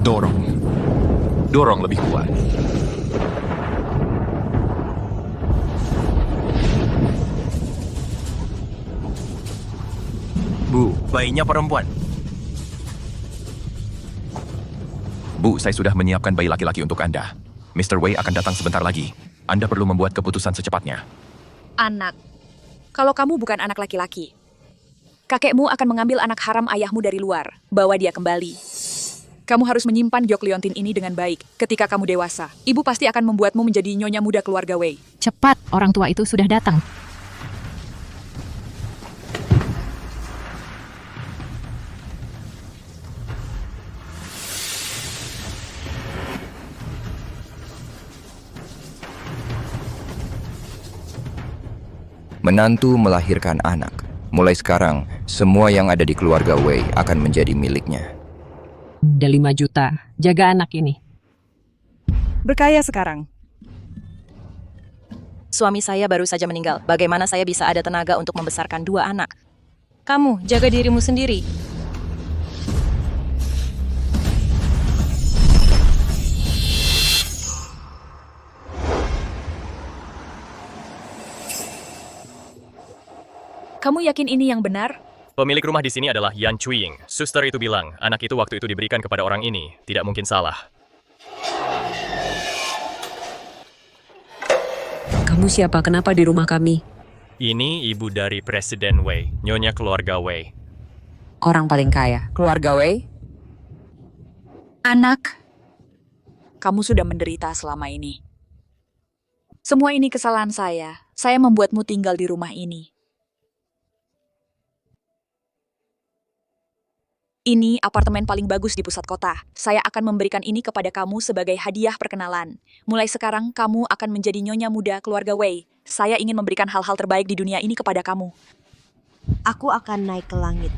Dorong. Dorong lebih kuat. Bu, bayinya perempuan. Bu, saya sudah menyiapkan bayi laki-laki untuk Anda. Mr. Wei akan datang sebentar lagi. Anda perlu membuat keputusan secepatnya. Anak. Kalau kamu bukan anak laki-laki, kakekmu akan mengambil anak haram ayahmu dari luar. Bawa dia kembali. Kamu harus menyimpan Gyok Liontin ini dengan baik. Ketika kamu dewasa, ibu pasti akan membuatmu menjadi nyonya muda keluarga Wei. Cepat, orang tua itu sudah datang. Menantu melahirkan anak. Mulai sekarang, semua yang ada di keluarga Wei akan menjadi miliknya. Ada 5 juta. Jaga anak ini. Berkaya sekarang. Suami saya baru saja meninggal. Bagaimana saya bisa ada tenaga untuk membesarkan 2 anak? Kamu, jaga dirimu sendiri. Kamu yakin ini yang benar? Pemilik rumah di sini adalah Yan Chuying. Suster itu bilang, anak itu waktu itu diberikan kepada orang ini. Tidak mungkin salah. Kamu siapa? Kenapa di rumah kami? Ini ibu dari Presiden Wei, nyonya keluarga Wei. Orang paling kaya. Keluarga Wei? Anak, kamu sudah menderita selama ini. Semua ini kesalahan saya. Saya membuatmu tinggal di rumah ini. Ini apartemen paling bagus di pusat kota. Saya akan memberikan ini kepada kamu sebagai hadiah perkenalan. Mulai sekarang, kamu akan menjadi nyonya muda keluarga Wei. Saya ingin memberikan hal-hal terbaik di dunia ini kepada kamu. Aku akan naik ke langit.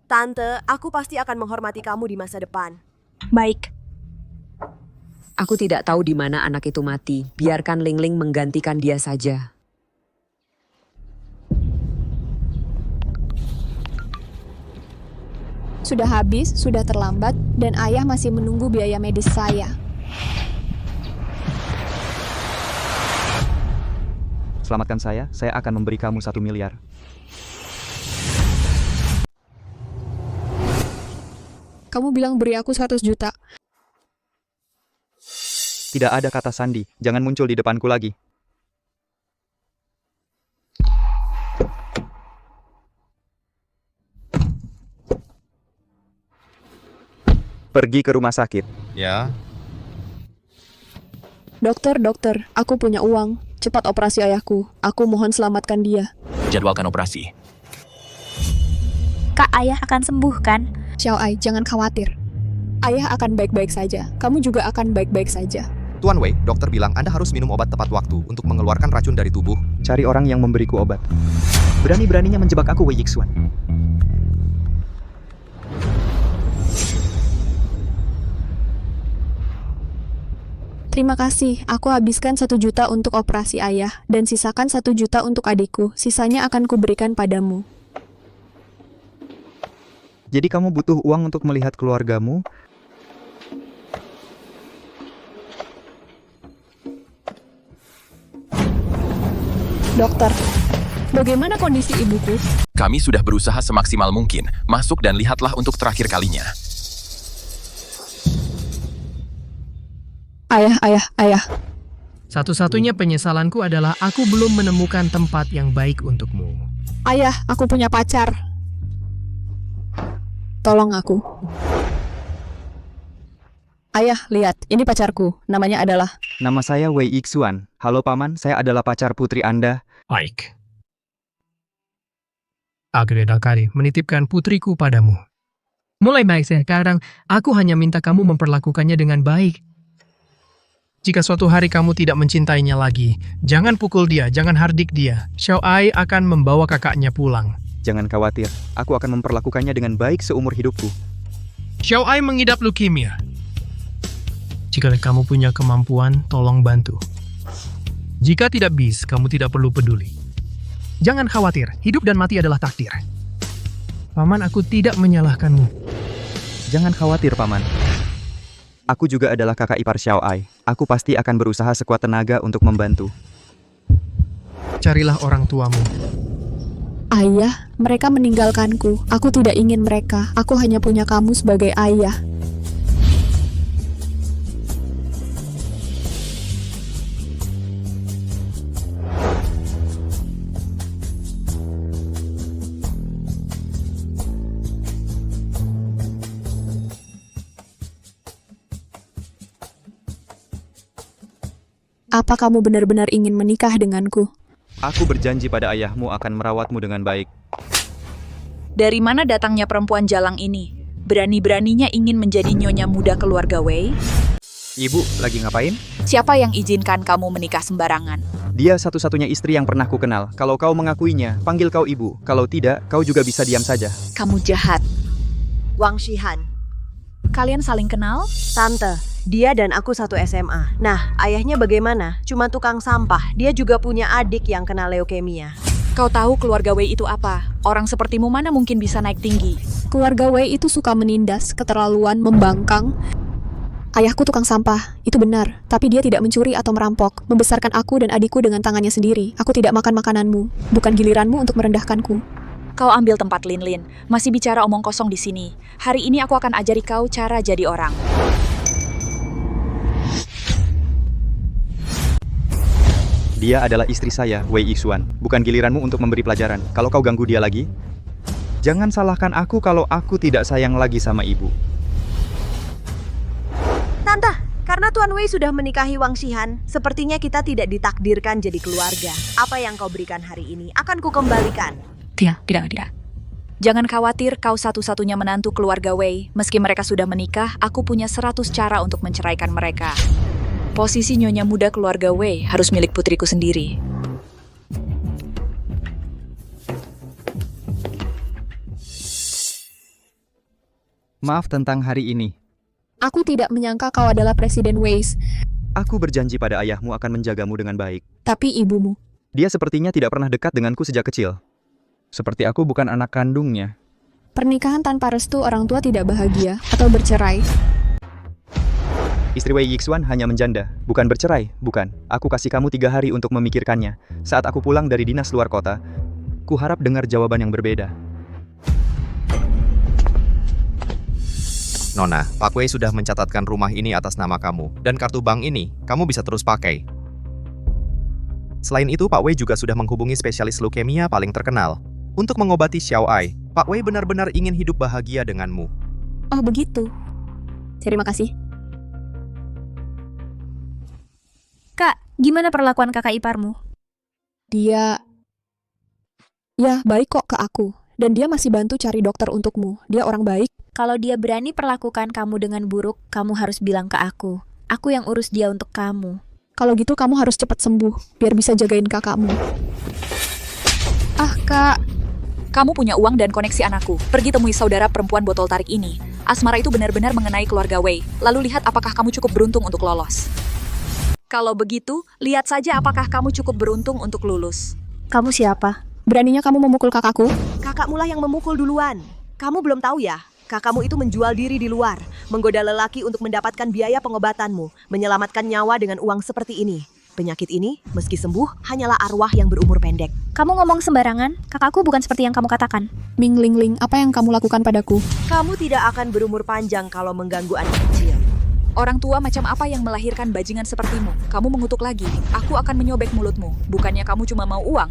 Tante, aku pasti akan menghormati kamu di masa depan. Baik. Aku tidak tahu di mana anak itu mati. Biarkan Ling Ling menggantikan dia saja. Sudah habis, sudah terlambat, dan ayah masih menunggu biaya medis saya. Selamatkan saya akan memberi kamu 1 miliar. Kamu bilang beri aku 100 juta. Tidak ada kata sandi, jangan muncul di depanku lagi. Pergi ke rumah sakit. Ya. Dokter, aku punya uang. Cepat operasi ayahku. Aku mohon selamatkan dia. Jadwalkan operasi. Kak, ayah akan sembuh kan? Xiao Ai, jangan khawatir. Ayah akan baik-baik saja. Kamu juga akan baik-baik saja. Tuan Wei, dokter bilang Anda harus minum obat tepat waktu untuk mengeluarkan racun dari tubuh. Cari orang yang memberiku obat. Berani-beraninya menjebak aku, Wei Yixuan. Terima kasih. Aku habiskan 1 juta untuk operasi ayah, dan sisakan 1 juta untuk adikku. Sisanya akan kuberikan padamu. Jadi kamu butuh uang untuk melihat keluargamu? Dokter, bagaimana kondisi ibuku? Kami sudah berusaha semaksimal mungkin. Masuk dan lihatlah untuk terakhir kalinya. Ayah. Satu-satunya penyesalanku adalah aku belum menemukan tempat yang baik untukmu. Ayah, aku punya pacar. Tolong aku. Ayah, lihat. Ini pacarku. Namanya adalah... Nama saya Wei Yixuan. Halo Paman, saya adalah pacar putri Anda. Baik. Agredakari menitipkan putriku padamu. Mulai baik sekarang, aku hanya minta kamu memperlakukannya dengan baik. Jika suatu hari kamu tidak mencintainya lagi, jangan pukul dia, jangan hardik dia. Xiao Ai akan membawa kakaknya pulang. Jangan khawatir, aku akan memperlakukannya dengan baik seumur hidupku. Xiao Ai mengidap leukemia. Jika kamu punya kemampuan, tolong bantu. Jika tidak bisa, kamu tidak perlu peduli. Jangan khawatir, hidup dan mati adalah takdir. Paman, aku tidak menyalahkanmu. Jangan khawatir, Paman. Aku juga adalah kakak ipar Xiao Ai. Aku pasti akan berusaha sekuat tenaga untuk membantu. Carilah orang tuamu. Ayah, mereka meninggalkanku. Aku tidak ingin mereka. Aku hanya punya kamu sebagai ayah. Apa kamu benar-benar ingin menikah denganku? Aku berjanji pada ayahmu akan merawatmu dengan baik. Dari mana datangnya perempuan jalang ini? Berani-beraninya ingin menjadi nyonya muda keluarga Wei? Ibu, lagi ngapain? Siapa yang izinkan kamu menikah sembarangan? Dia satu-satunya istri yang pernah ku kenal. Kalau kau mengakuinya, panggil kau ibu. Kalau tidak, kau juga bisa diam saja. Kamu jahat. Wang Shihan. Kalian saling kenal? Tante, dia dan aku satu SMA. Nah, ayahnya bagaimana? Cuma tukang sampah. Dia juga punya adik yang kena leukemia. Kau tahu keluarga Wei itu apa? Orang sepertimu mana mungkin bisa naik tinggi? Keluarga Wei itu suka menindas, keterlaluan, membangkang. Ayahku tukang sampah, itu benar. Tapi dia tidak mencuri atau merampok. Membesarkan aku dan adikku dengan tangannya sendiri. Aku tidak makan makananmu. Bukan giliranmu untuk merendahkanku. Kau ambil tempat Lin Lin. Masih bicara omong kosong di sini. Hari ini aku akan ajari kau cara jadi orang. Dia adalah istri saya, Wei Yixuan. Bukan giliranmu untuk memberi pelajaran. Kalau kau ganggu dia lagi, jangan salahkan aku kalau aku tidak sayang lagi sama ibu. Tante, karena Tuan Wei sudah menikahi Wang Shihan, sepertinya kita tidak ditakdirkan jadi keluarga. Apa yang kau berikan hari ini akan kukembalikan. Tidak. Jangan khawatir, kau satu-satunya menantu keluarga Wei. Meski mereka sudah menikah, aku punya 100 cara untuk menceraikan mereka. Posisi nyonya muda keluarga Wei harus milik putriku sendiri. Maaf tentang hari ini. Aku tidak menyangka kau adalah Presiden Wei. Aku berjanji pada ayahmu akan menjagamu dengan baik. Tapi ibumu. Dia sepertinya tidak pernah dekat denganku sejak kecil. Seperti aku bukan anak kandungnya. Pernikahan tanpa restu orang tua tidak bahagia atau bercerai. Istri Wei Yixuan hanya menjanda, bukan bercerai, bukan. Aku kasih kamu 3 hari untuk memikirkannya. Saat aku pulang dari dinas luar kota, ku harap dengar jawaban yang berbeda. Nona, Pak Wei sudah mencatatkan rumah ini atas nama kamu, dan kartu bank ini kamu bisa terus pakai. Selain itu, Pak Wei juga sudah menghubungi spesialis leukemia paling terkenal untuk mengobati Xiao Ai. Pak Wei benar-benar ingin hidup bahagia denganmu. Oh begitu. Terima kasih. Kak, gimana perlakuan kakak iparmu? Dia... Ya, baik kok ke aku. Dan dia masih bantu cari dokter untukmu. Dia orang baik. Kalau dia berani perlakukan kamu dengan buruk, kamu harus bilang ke aku. Aku yang urus dia untuk kamu. Kalau gitu kamu harus cepat sembuh, biar bisa jagain kakakmu. Ah, Kak. Kamu punya uang dan koneksi anakku. Pergi temui saudara perempuan botol tarik ini. Asmara itu benar-benar mengenai keluarga Wei. Lalu lihat apakah kamu cukup beruntung untuk lolos. Kalau begitu, lihat saja apakah kamu cukup beruntung untuk lulus. Kamu siapa? Beraninya kamu memukul kakakku? Kakakmu lah yang memukul duluan. Kamu belum tahu ya? Kakakmu itu menjual diri di luar, menggoda lelaki untuk mendapatkan biaya pengobatanmu, menyelamatkan nyawa dengan uang seperti ini. Penyakit ini, meski sembuh, hanyalah arwah yang berumur pendek. Kamu ngomong sembarangan. Kakakku bukan seperti yang kamu katakan. Ming Ling Ling, apa yang kamu lakukan padaku? Kamu tidak akan berumur panjang kalau mengganggu anak kecil. Orang tua macam apa yang melahirkan bajingan sepertimu? Kamu mengutuk lagi. Aku akan menyobek mulutmu. Bukannya kamu cuma mau uang?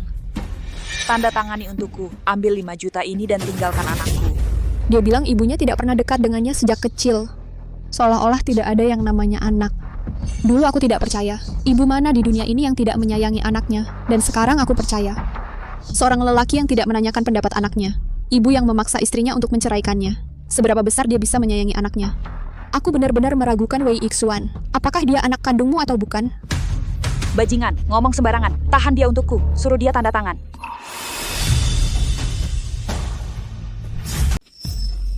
Tanda tangani untukku. Ambil 5 juta ini dan tinggalkan anakku. Dia bilang ibunya tidak pernah dekat dengannya sejak kecil. Seolah-olah tidak ada yang namanya anak. Dulu aku tidak percaya. Ibu mana di dunia ini yang tidak menyayangi anaknya? Dan sekarang aku percaya. Seorang lelaki yang tidak menanyakan pendapat anaknya. Ibu yang memaksa istrinya untuk menceraikannya. Seberapa besar dia bisa menyayangi anaknya? Aku benar-benar meragukan Wei Yixuan. Apakah dia anak kandungmu atau bukan? Bajingan, ngomong sembarangan. Tahan dia untukku. Suruh dia tanda tangan.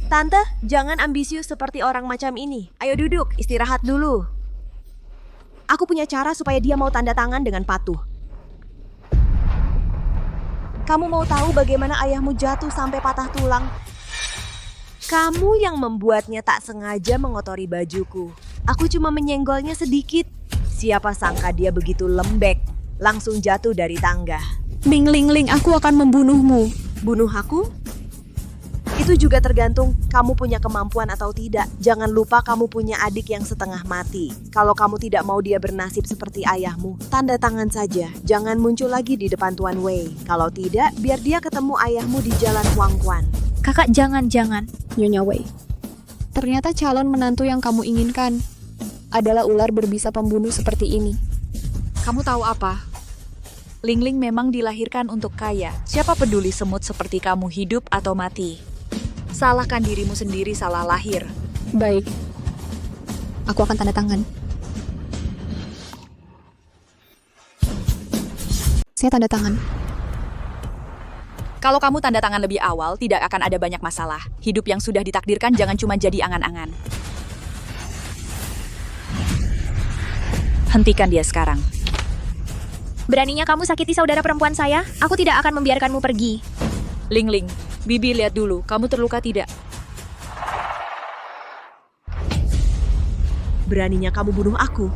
Tante, jangan ambisius seperti orang macam ini. Ayo duduk, istirahat dulu. Aku punya cara supaya dia mau tanda tangan dengan patuh. Kamu mau tahu bagaimana ayahmu jatuh sampai patah tulang? Kamu yang membuatnya tak sengaja mengotori bajuku. Aku cuma menyenggolnya sedikit. Siapa sangka dia begitu lembek, langsung jatuh dari tangga. Ming Ling Ling, aku akan membunuhmu. Bunuh aku? Itu juga tergantung kamu punya kemampuan atau tidak. Jangan lupa kamu punya adik yang setengah mati. Kalau kamu tidak mau dia bernasib seperti ayahmu, tanda tangan saja. Jangan muncul lagi di depan Tuan Wei. Kalau tidak, biar dia ketemu ayahmu di jalan Huangquan. Kakak, jangan. Nyonya Wei. Ternyata calon menantu yang kamu inginkan adalah ular berbisa pembunuh seperti ini. Kamu tahu apa? Ling Ling memang dilahirkan untuk kaya. Siapa peduli semut seperti kamu hidup atau mati? Salahkan dirimu sendiri salah lahir. Baik. Aku akan tanda tangan. Saya tanda tangan. Kalau kamu tanda tangan lebih awal, tidak akan ada banyak masalah. Hidup yang sudah ditakdirkan jangan cuma jadi angan-angan. Hentikan dia sekarang. Beraninya kamu sakiti saudara perempuan saya? Aku tidak akan membiarkanmu pergi. Ling Ling, Bibi lihat dulu, kamu terluka tidak? Beraninya kamu bunuh aku?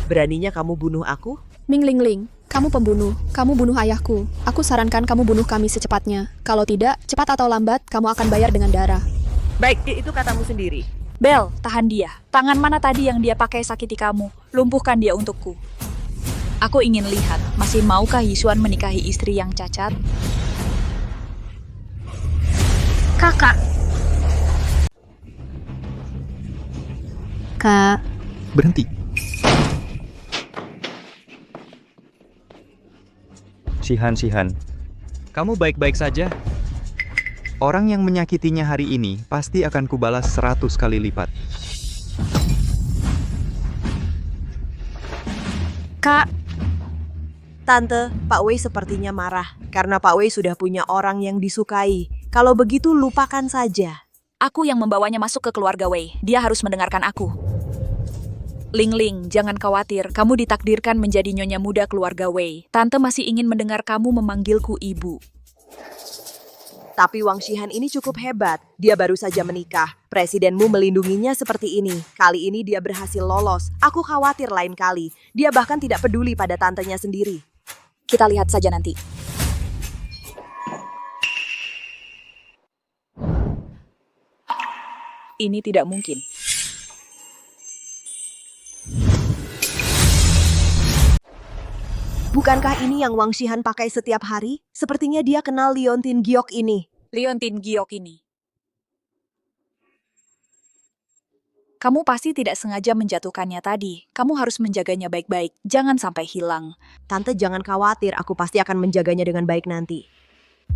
Beraninya kamu bunuh aku? Ming Ling Ling, kamu pembunuh. Kamu bunuh ayahku. Aku sarankan kamu bunuh kami secepatnya. Kalau tidak, cepat atau lambat, kamu akan bayar dengan darah. Baik, itu katamu sendiri. Bel, tahan dia. Tangan mana tadi yang dia pakai sakiti kamu? Lumpuhkan dia untukku. Aku ingin lihat, masih maukah Yisuan menikahi istri yang cacat? Kakak. Kak, Berhenti. Sihan, kamu baik-baik saja? Orang yang menyakitinya hari ini pasti akan kubalas 100 kali lipat. Kak. Tante, Pak Wei sepertinya marah karena Pak Wei sudah punya orang yang disukai. Kalau begitu lupakan saja. Aku yang membawanya masuk ke keluarga Wei. Dia harus mendengarkan aku. Ling Ling, jangan khawatir. Kamu ditakdirkan menjadi nyonya muda keluarga Wei. Tante masih ingin mendengar kamu memanggilku ibu. Tapi Wang Shihan ini cukup hebat. Dia baru saja menikah. Presidenmu melindunginya seperti ini. Kali ini dia berhasil lolos. Aku khawatir lain kali. Dia bahkan tidak peduli pada tantenya sendiri. Kita lihat saja nanti. Ini tidak mungkin. Bukankah ini yang Wang Shihan pakai setiap hari? Sepertinya dia kenal Liontin Giok ini. Liontin Giok ini. Kamu pasti tidak sengaja menjatuhkannya tadi. Kamu harus menjaganya baik-baik. Jangan sampai hilang. Tante jangan khawatir, aku pasti akan menjaganya dengan baik nanti.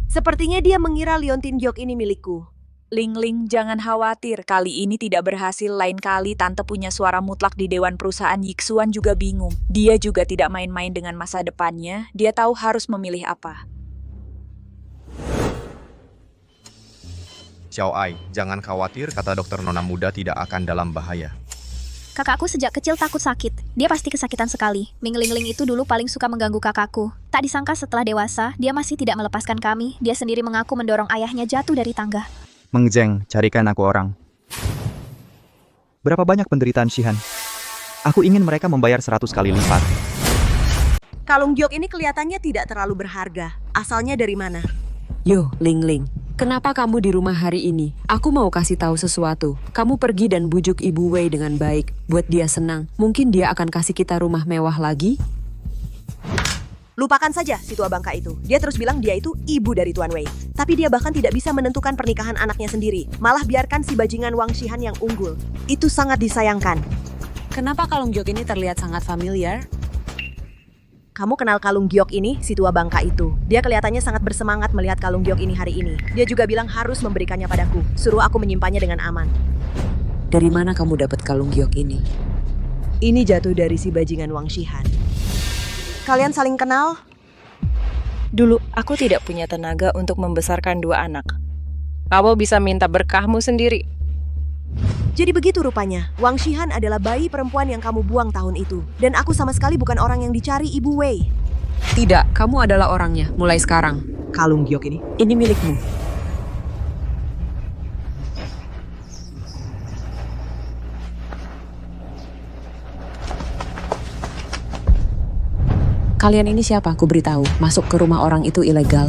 Sepertinya dia mengira Liontin Giok ini milikku. Ling Ling, jangan khawatir. Kali ini tidak berhasil. Lain kali Tante punya suara mutlak di Dewan Perusahaan. Yixuan juga bingung. Dia juga tidak main-main dengan masa depannya. Dia tahu harus memilih apa. Xiao Ai, jangan khawatir, kata dokter nona muda tidak akan dalam bahaya. Kakakku sejak kecil takut sakit. Dia pasti kesakitan sekali. Ming Ling Ling itu dulu paling suka mengganggu kakakku. Tak disangka setelah dewasa, dia masih tidak melepaskan kami. Dia sendiri mengaku mendorong ayahnya jatuh dari tangga. Meng Zheng, carikan aku orang. Berapa banyak penderitaan Shihan? Aku ingin mereka membayar 100 kali lipat. Kalung Giok ini kelihatannya tidak terlalu berharga. Asalnya dari mana? Yo, Ling Ling. Kenapa kamu di rumah hari ini? Aku mau kasih tahu sesuatu. Kamu pergi dan bujuk Ibu Wei dengan baik. Buat dia senang. Mungkin dia akan kasih kita rumah mewah lagi. Lupakan saja si tua bangka itu. Dia terus bilang dia itu ibu dari Tuan Wei. Tapi dia bahkan tidak bisa menentukan pernikahan anaknya sendiri. Malah biarkan si bajingan Wang Shihan yang unggul. Itu sangat disayangkan. Kenapa kalung Giok ini terlihat sangat familiar? Kamu kenal kalung Giok ini, si tua bangka itu. Dia kelihatannya sangat bersemangat melihat kalung Giok ini hari ini. Dia juga bilang harus memberikannya padaku. Suruh aku menyimpannya dengan aman. Dari mana kamu dapat kalung Giok ini? Ini jatuh dari si bajingan Wang Shihan. Kalian saling kenal? Dulu, aku tidak punya tenaga untuk membesarkan 2 anak. Kamu bisa minta berkahmu sendiri. Jadi begitu rupanya. Wang Shihan adalah bayi perempuan yang kamu buang tahun itu. Dan aku sama sekali bukan orang yang dicari Ibu Wei. Tidak, kamu adalah orangnya. Mulai sekarang. Kalung Giok ini? Ini milikmu. Kalian ini siapa? Aku beritahu, masuk ke rumah orang itu ilegal.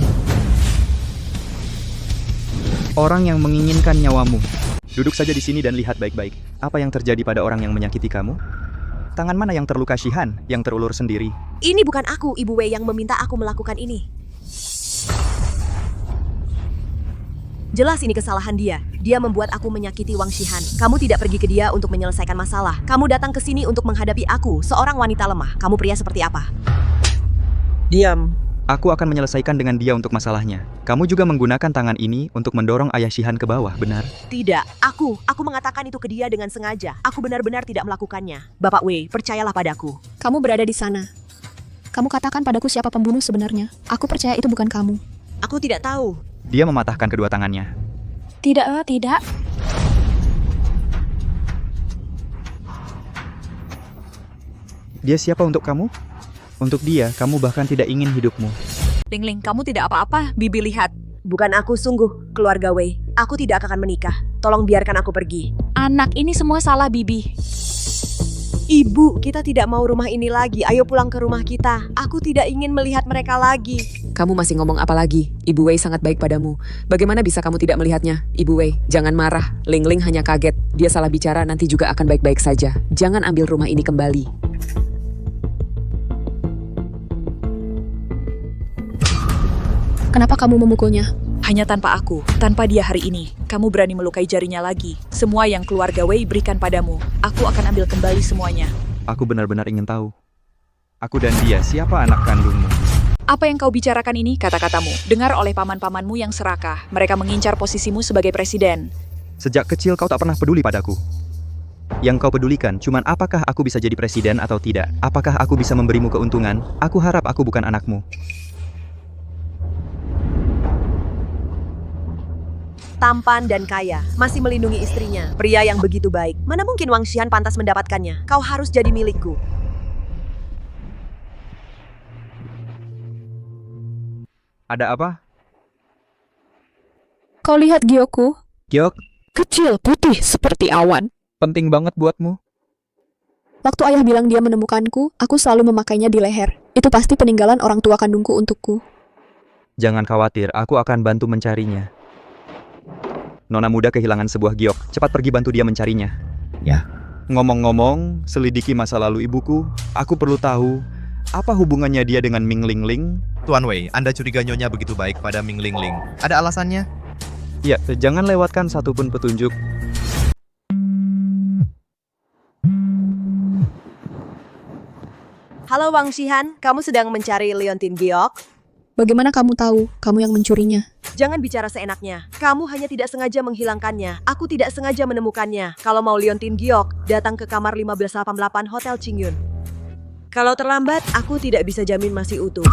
Orang yang menginginkan nyawamu. Duduk saja di sini dan lihat baik-baik. Apa yang terjadi pada orang yang menyakiti kamu? Tangan mana yang terluka Shihan, yang terulur sendiri? Ini bukan aku, Ibu Wei, yang meminta aku melakukan ini. Jelas ini kesalahan dia. Dia membuat aku menyakiti Wang Shihan. Kamu tidak pergi ke dia untuk menyelesaikan masalah. Kamu datang ke sini untuk menghadapi aku, seorang wanita lemah. Kamu pria seperti apa? Diam. Aku akan menyelesaikan dengan dia untuk masalahnya. Kamu juga menggunakan tangan ini untuk mendorong ayah Shihan ke bawah, benar? Tidak, aku mengatakan itu ke dia dengan sengaja. Aku benar-benar tidak melakukannya. Bapak Wei, percayalah padaku. Kamu berada di sana. Kamu katakan padaku siapa pembunuh sebenarnya. Aku percaya itu bukan kamu. Aku tidak tahu. Dia mematahkan kedua tangannya. Tidak, tidak. Dia siapa untuk kamu? Untuk dia, kamu bahkan tidak ingin hidupmu. Ling, kamu tidak apa-apa, Bibi lihat. Bukan aku sungguh, keluarga Wei. Aku tidak akan menikah. Tolong biarkan aku pergi. Anak, ini semua salah Bibi. Ibu, kita tidak mau rumah ini lagi. Ayo pulang ke rumah kita. Aku tidak ingin melihat mereka lagi. Kamu masih ngomong apa lagi? Ibu Wei sangat baik padamu. Bagaimana bisa kamu tidak melihatnya? Ibu Wei, jangan marah. Ling hanya kaget. Dia salah bicara, nanti juga akan baik-baik saja. Jangan ambil rumah ini kembali. Kenapa kamu memukulnya? Hanya tanpa aku, tanpa dia hari ini. Kamu berani melukai jarinya lagi. Semua yang keluarga Wei berikan padamu, aku akan ambil kembali semuanya. Aku benar-benar ingin tahu. Aku dan dia, siapa anak kandungmu? Apa yang kau bicarakan ini, kata-katamu, dengar oleh paman-pamanmu yang serakah. Mereka mengincar posisimu sebagai presiden. Sejak kecil kau tak pernah peduli padaku. Yang kau pedulikan cuman apakah aku bisa jadi presiden atau tidak. Apakah aku bisa memberimu keuntungan? Aku harap aku bukan anakmu. Tampan dan kaya, masih melindungi istrinya. Pria yang begitu baik. Mana mungkin Wang Shihan pantas mendapatkannya? Kau harus jadi milikku. Ada apa? Kau lihat Gyoku? Gyok, Kecil, putih, seperti awan. penting banget buatmu. Waktu ayah bilang dia menemukanku, aku selalu memakainya di leher. Itu pasti peninggalan orang tua kandungku untukku. Jangan khawatir, aku akan bantu mencarinya. Nona muda kehilangan sebuah giok. Cepat pergi bantu dia mencarinya. Ya. Ngomong-ngomong, selidiki masa lalu ibuku. Aku perlu tahu, apa hubungannya dia dengan Ming Ling? Tuan Wei, Anda curiga Nyonya begitu baik pada Ming Ling. Ada alasannya? Ya, jangan lewatkan satupun petunjuk. Halo Wang Shihan, kamu sedang mencari Leontin Giok? Bagaimana kamu tahu? Kamu yang mencurinya. Jangan bicara seenaknya. Kamu hanya tidak sengaja menghilangkannya. Aku tidak sengaja menemukannya. Kalau mau Leontin Giok, datang ke kamar 1588 Hotel Qingyun. Kalau terlambat, aku tidak bisa jamin masih utuh.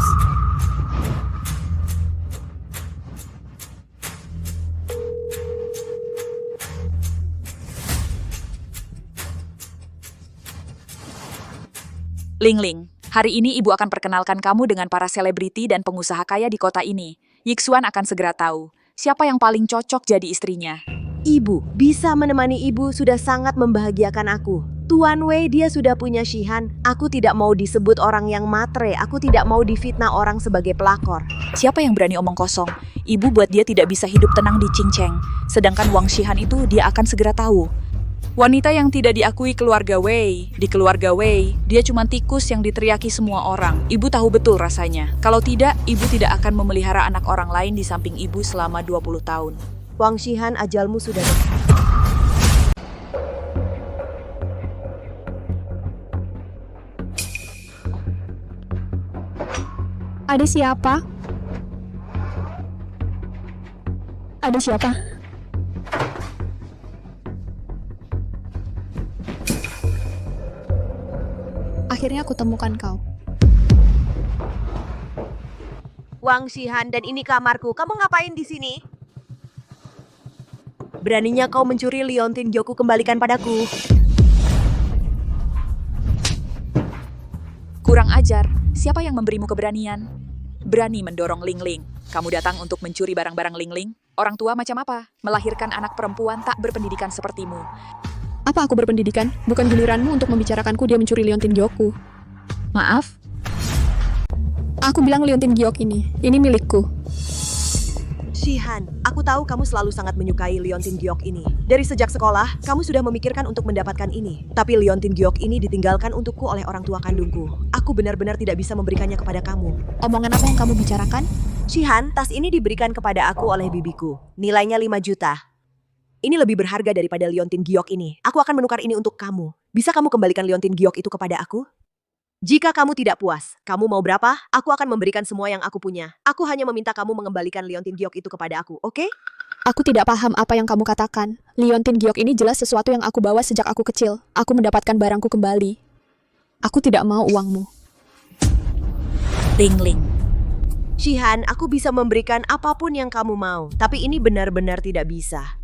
Ling, hari ini ibu akan perkenalkan kamu dengan para selebriti dan pengusaha kaya di kota ini. Yixuan akan segera tahu siapa yang paling cocok jadi istrinya. Ibu, bisa menemani ibu sudah sangat membahagiakan aku. Tuan Wei, dia sudah punya Shihan. Aku tidak mau disebut orang yang matre. Aku tidak mau difitnah orang sebagai pelakor. Siapa yang berani omong kosong? Ibu buat dia tidak bisa hidup tenang di Qingcheng. Sedangkan Wang Shihan itu dia akan segera tahu. Wanita yang tidak diakui keluarga Wei. Di keluarga Wei, dia cuma tikus yang diteriaki semua orang. Ibu tahu betul rasanya. Kalau tidak, ibu tidak akan memelihara anak orang lain di samping ibu selama 20 tahun. Wang Shihan, ajalmu sudah dekat. Ada siapa? Ada siapa? Akhirnya aku temukan kau. Wang Shihan, dan ini kamarku. Kamu ngapain di sini? Beraninya kau mencuri Leontin Gyoku, kembalikan padaku. Kurang ajar. Siapa yang memberimu keberanian? Berani mendorong Ling. Kamu datang untuk mencuri barang-barang Ling. Orang tua macam apa? Melahirkan anak perempuan tak berpendidikan sepertimu. Apa aku berpendidikan? Bukan giliranmu untuk membicarakanku dia mencuri Leontin Gyoku. Maaf? Aku bilang liontin giok ini milikku. Shihan, aku tahu kamu selalu sangat menyukai liontin giok ini. Dari sejak sekolah, kamu sudah memikirkan untuk mendapatkan ini. Tapi liontin giok ini ditinggalkan untukku oleh orang tua kandungku. Aku benar-benar tidak bisa memberikannya kepada kamu. Omongan apa yang kamu bicarakan? Shihan, tas ini diberikan kepada aku oleh bibiku. Nilainya 5 juta. Ini lebih berharga daripada liontin giok ini. Aku akan menukar ini untuk kamu. Bisa kamu kembalikan liontin giok itu kepada aku? Jika kamu tidak puas, kamu mau berapa? Aku akan memberikan semua yang aku punya. Aku hanya meminta kamu mengembalikan liontin giok itu kepada aku, oke? Aku tidak paham apa yang kamu katakan. Liontin giok ini jelas sesuatu yang aku bawa sejak aku kecil. Aku mendapatkan barangku kembali. Aku tidak mau uangmu. Ling Ling. Shihan, aku bisa memberikan apapun yang kamu mau. Tapi ini benar-benar tidak bisa.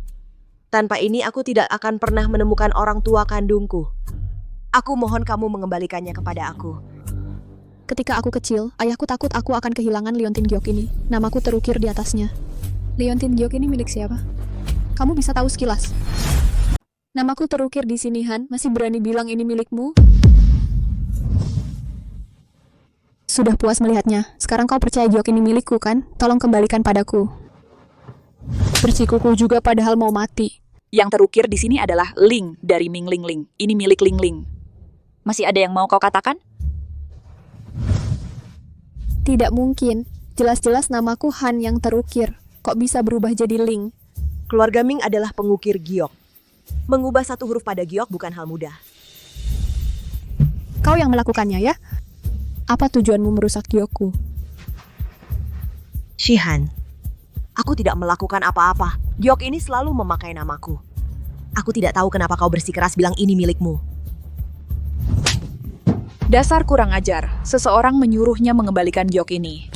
Tanpa ini aku tidak akan pernah menemukan orang tua kandungku. Aku mohon kamu mengembalikannya kepada aku. Ketika aku kecil, ayahku takut aku akan kehilangan liontin giok ini. Namaku terukir di atasnya. Liontin giok ini milik siapa? Kamu bisa tahu sekilas. Namaku terukir di sini, Han. Masih berani bilang ini milikmu? Sudah puas melihatnya. Sekarang kau percaya giok ini milikku, kan? Tolong kembalikan padaku. Bersikuku juga padahal mau mati. Yang terukir di sini adalah Ling dari Ming Ling Ling. Ini milik Ling Ling. Masih ada yang mau kau katakan? Tidak mungkin. Jelas-jelas namaku Han yang terukir. Kok bisa berubah jadi Ling? Keluarga Ming adalah pengukir giok. Mengubah satu huruf pada giok bukan hal mudah. Kau yang melakukannya, ya? Apa tujuanmu merusak giokku? Shihan, aku tidak melakukan apa-apa. Giok ini selalu memakai namaku. Aku tidak tahu kenapa kau bersikeras bilang ini milikmu. Dasar kurang ajar. Seseorang menyuruhnya mengembalikan giok ini.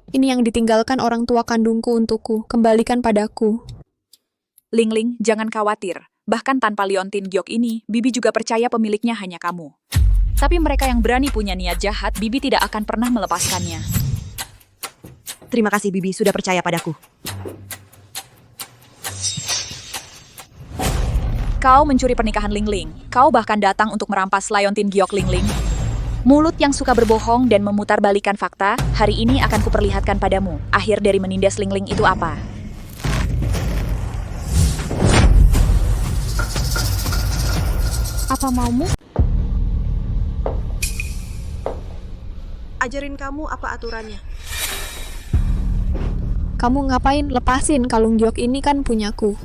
Ini yang ditinggalkan orang tua kandungku untukku. Kembalikan padaku. Ling Ling, jangan khawatir. Bahkan tanpa liontin giok ini, Bibi juga percaya pemiliknya hanya kamu. Tapi mereka yang berani punya niat jahat, Bibi tidak akan pernah melepaskannya. Terima kasih Bibi sudah percaya padaku. Kau mencuri pernikahan Ling Ling. Kau bahkan datang untuk merampas liontin giok Ling Ling. Mulut yang suka berbohong dan memutarbalikan fakta, hari ini akan kuperlihatkan padamu. Akhir dari menindas Ling Ling itu apa? Apa maumu? Ajarin kamu apa aturannya. Kamu ngapain? Lepasin, kalung giok ini kan punyaku.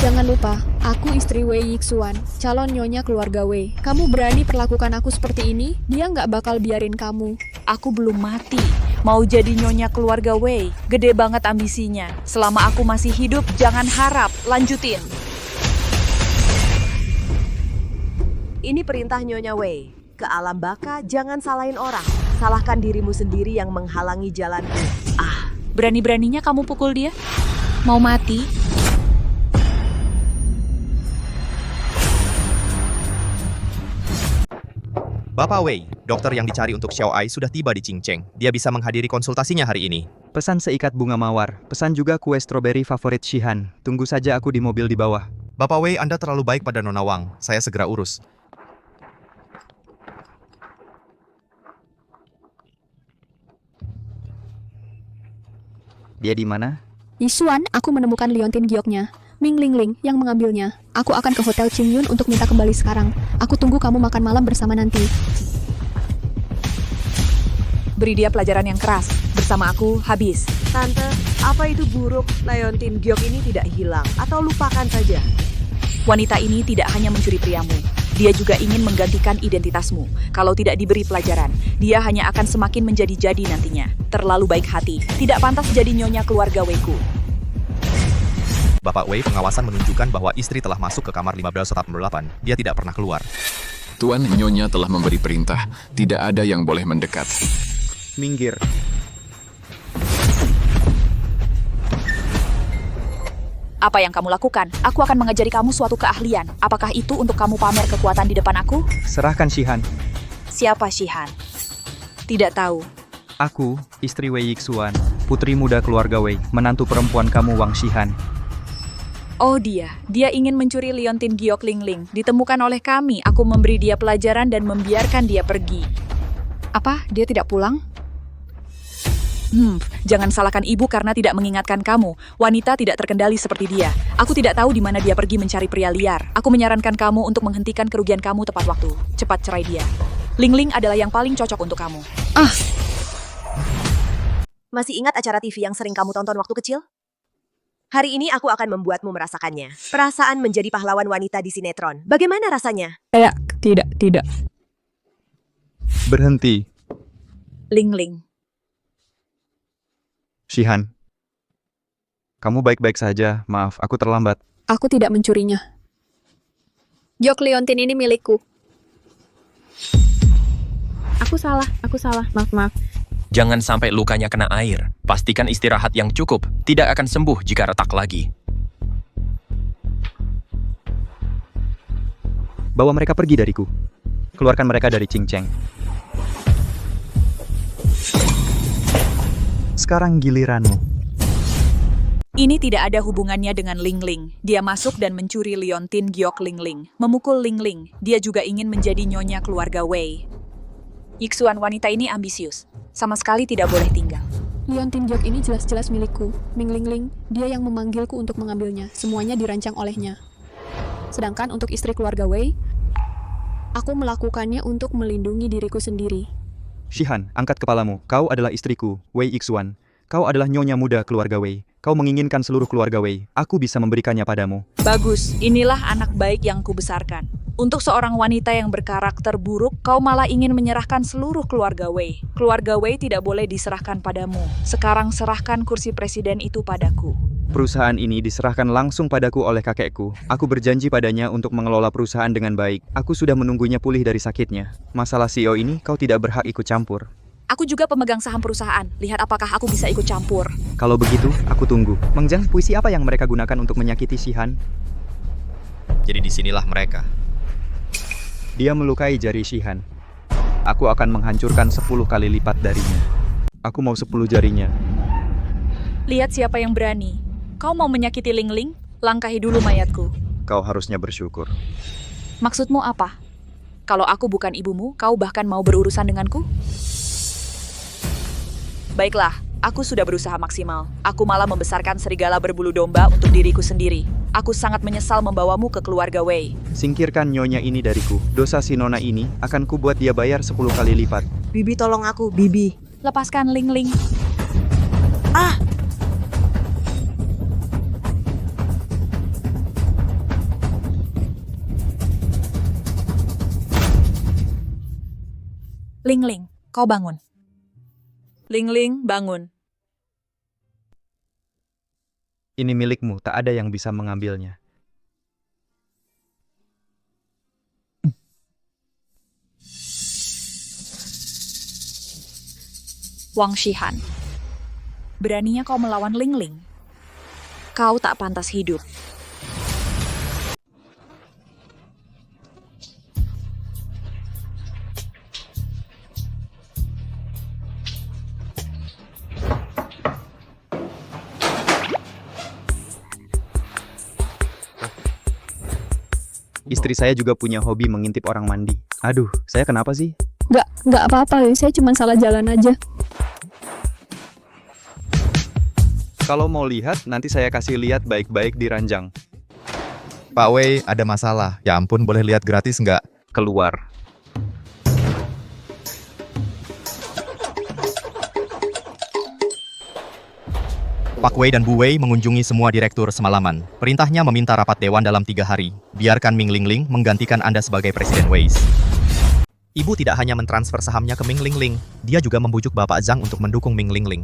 Jangan lupa, aku istri Wei Yixuan, calon nyonya keluarga Wei. Kamu berani perlakukan aku seperti ini? Dia nggak bakal biarin kamu. Aku belum mati. Mau jadi nyonya keluarga Wei. Gede banget ambisinya. Selama aku masih hidup, jangan harap. Lanjutin. Ini perintah Nyonya Wei. Ke alam baka, jangan salahin orang. Salahkan dirimu sendiri yang menghalangi jalanku. Berani-beraninya kamu pukul dia? Mau mati? Bapak Wei, dokter yang dicari untuk Xiao Ai sudah tiba di Qingcheng. Dia bisa menghadiri konsultasinya hari ini. Pesan seikat bunga mawar. Pesan juga kue stroberi favorit Shihan. Tunggu saja aku di mobil di bawah. Bapak Wei, Anda terlalu baik pada Nona Wang. Saya segera urus. Dia di mana? Yixuan, aku menemukan liontin gioknya. Ming Ling Ling yang mengambilnya. Aku akan ke Hotel Qingyun untuk minta kembali sekarang. Aku tunggu kamu makan malam bersama nanti. Beri dia pelajaran yang keras. Bersama aku, habis. Tante, apa itu buruk? Liontin giok ini tidak hilang. Atau lupakan saja. Wanita ini tidak hanya mencuri priamu. Dia juga ingin menggantikan identitasmu. Kalau tidak diberi pelajaran, dia hanya akan semakin menjadi-jadi nantinya. Terlalu baik hati. Tidak pantas jadi nyonya keluarga Weiku. Bapak Wei, pengawasan menunjukkan bahwa istri telah masuk ke kamar 1548. Dia tidak pernah keluar. Tuan Nyonya telah memberi perintah. Tidak ada yang boleh mendekat. Minggir. Apa yang kamu lakukan? Aku akan mengajari kamu suatu keahlian. Apakah itu untuk kamu pamer kekuatan di depan aku? Serahkan Shihan. Siapa Shihan? Tidak tahu. Aku, istri Wei Yixuan, putri muda keluarga Wei, menantu perempuan kamu Wang Shihan. Oh dia ingin mencuri liontin giok Lingling. Ditemukan oleh kami, aku memberi dia pelajaran dan membiarkan dia pergi. Apa? Dia tidak pulang? Jangan salahkan ibu karena tidak mengingatkan kamu. Wanita tidak terkendali seperti dia. Aku tidak tahu di mana dia pergi mencari pria liar. Aku menyarankan kamu untuk menghentikan kerugian kamu tepat waktu. Cepat cerai dia. Lingling adalah yang paling cocok untuk kamu. Masih ingat acara TV yang sering kamu tonton waktu kecil? Hari ini aku akan membuatmu merasakannya. Perasaan menjadi pahlawan wanita di sinetron. Bagaimana rasanya? Tidak. Berhenti, Lingling. Shihan. Kamu baik-baik saja, maaf, aku terlambat. Aku tidak mencurinya. Giok liontin ini milikku. Aku salah. Maaf. Jangan sampai lukanya kena air. Pastikan istirahat yang cukup. Tidak akan sembuh jika retak lagi. Bawa mereka pergi dariku. Keluarkan mereka dari Qingcheng. Sekarang giliranmu. Ini tidak ada hubungannya dengan Lingling. Dia masuk dan mencuri liontin giok Lingling. Memukul Lingling. Dia juga ingin menjadi nyonya keluarga Wei. Yixuan, wanita ini ambisius. Sama sekali tidak boleh tinggal. Liontin giok ini jelas-jelas milikku. Ming Lingling, dia yang memanggilku untuk mengambilnya. Semuanya dirancang olehnya. Sedangkan untuk istri keluarga Wei, aku melakukannya untuk melindungi diriku sendiri. Shihan, angkat kepalamu. Kau adalah istriku, Wei Yixuan. Kau adalah nyonya muda keluarga Wei. Kau menginginkan seluruh keluarga Wei. Aku bisa memberikannya padamu. Bagus, inilah anak baik yang kubesarkan. Untuk seorang wanita yang berkarakter buruk, kau malah ingin menyerahkan seluruh keluarga Wei. Keluarga Wei tidak boleh diserahkan padamu. Sekarang serahkan kursi presiden itu padaku. Perusahaan ini diserahkan langsung padaku oleh kakekku. Aku berjanji padanya untuk mengelola perusahaan dengan baik. Aku sudah menunggunya pulih dari sakitnya. Masalah CEO ini kau tidak berhak ikut campur. Aku juga pemegang saham perusahaan. Lihat apakah aku bisa ikut campur. Kalau begitu, aku tunggu. Mengjang, puisi apa yang mereka gunakan untuk menyakiti Shihan? Jadi disinilah mereka. Dia melukai jari Shihan. Aku akan menghancurkan 10 kali lipat darinya. Aku mau 10 jarinya. Lihat siapa yang berani. Kau mau menyakiti Lingling? Langkahi dulu mayatku. Kau harusnya bersyukur. Maksudmu apa? Kalau aku bukan ibumu, kau bahkan mau berurusan denganku? Baiklah, aku sudah berusaha maksimal. Aku malah membesarkan serigala berbulu domba untuk diriku sendiri. Aku sangat menyesal membawamu ke keluarga Wei. Singkirkan nyonya ini dariku. Dosa si nona ini akan kubuat dia bayar 10 kali lipat. Bibi tolong aku, Bibi. Lepaskan Lingling. Lingling, kau bangun. Lingling, bangun. Ini milikmu, tak ada yang bisa mengambilnya. Wang Shihan, beraninya kau melawan Lingling? Kau tak pantas hidup. Istri saya juga punya hobi mengintip orang mandi. Aduh, saya kenapa sih? Nggak apa-apa, saya cuma salah jalan aja. Kalau mau lihat, nanti saya kasih lihat baik-baik di ranjang. Pak Wei, ada masalah. Ya ampun, boleh lihat gratis nggak? Keluar. Pak Wei dan Bu Wei mengunjungi semua direktur semalaman. Perintahnya meminta rapat dewan dalam 3 hari. Biarkan Ming Lingling menggantikan Anda sebagai Presiden Wei. Ibu tidak hanya mentransfer sahamnya ke Ming Lingling, dia juga membujuk Bapak Zhang untuk mendukung Ming Lingling.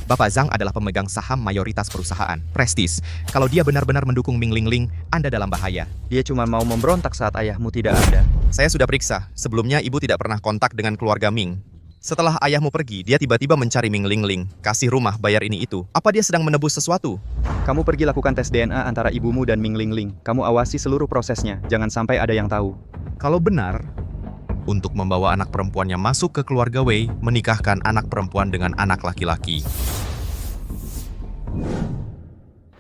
Bapak Zhang adalah pemegang saham mayoritas perusahaan, prestis. Kalau dia benar-benar mendukung Ming Lingling, Anda dalam bahaya. Dia cuma mau memberontak saat ayahmu tidak ada. Saya sudah periksa, sebelumnya ibu tidak pernah kontak dengan keluarga Ming. Setelah ayahmu pergi, dia tiba-tiba mencari Ming Lingling, kasih rumah, bayar ini itu. Apa dia sedang menebus sesuatu? Kamu pergi lakukan tes DNA antara ibumu dan Ming Lingling. Kamu awasi seluruh prosesnya, jangan sampai ada yang tahu. Kalau benar, untuk membawa anak perempuannya masuk ke keluarga Wei, menikahkan anak perempuan dengan anak laki-laki.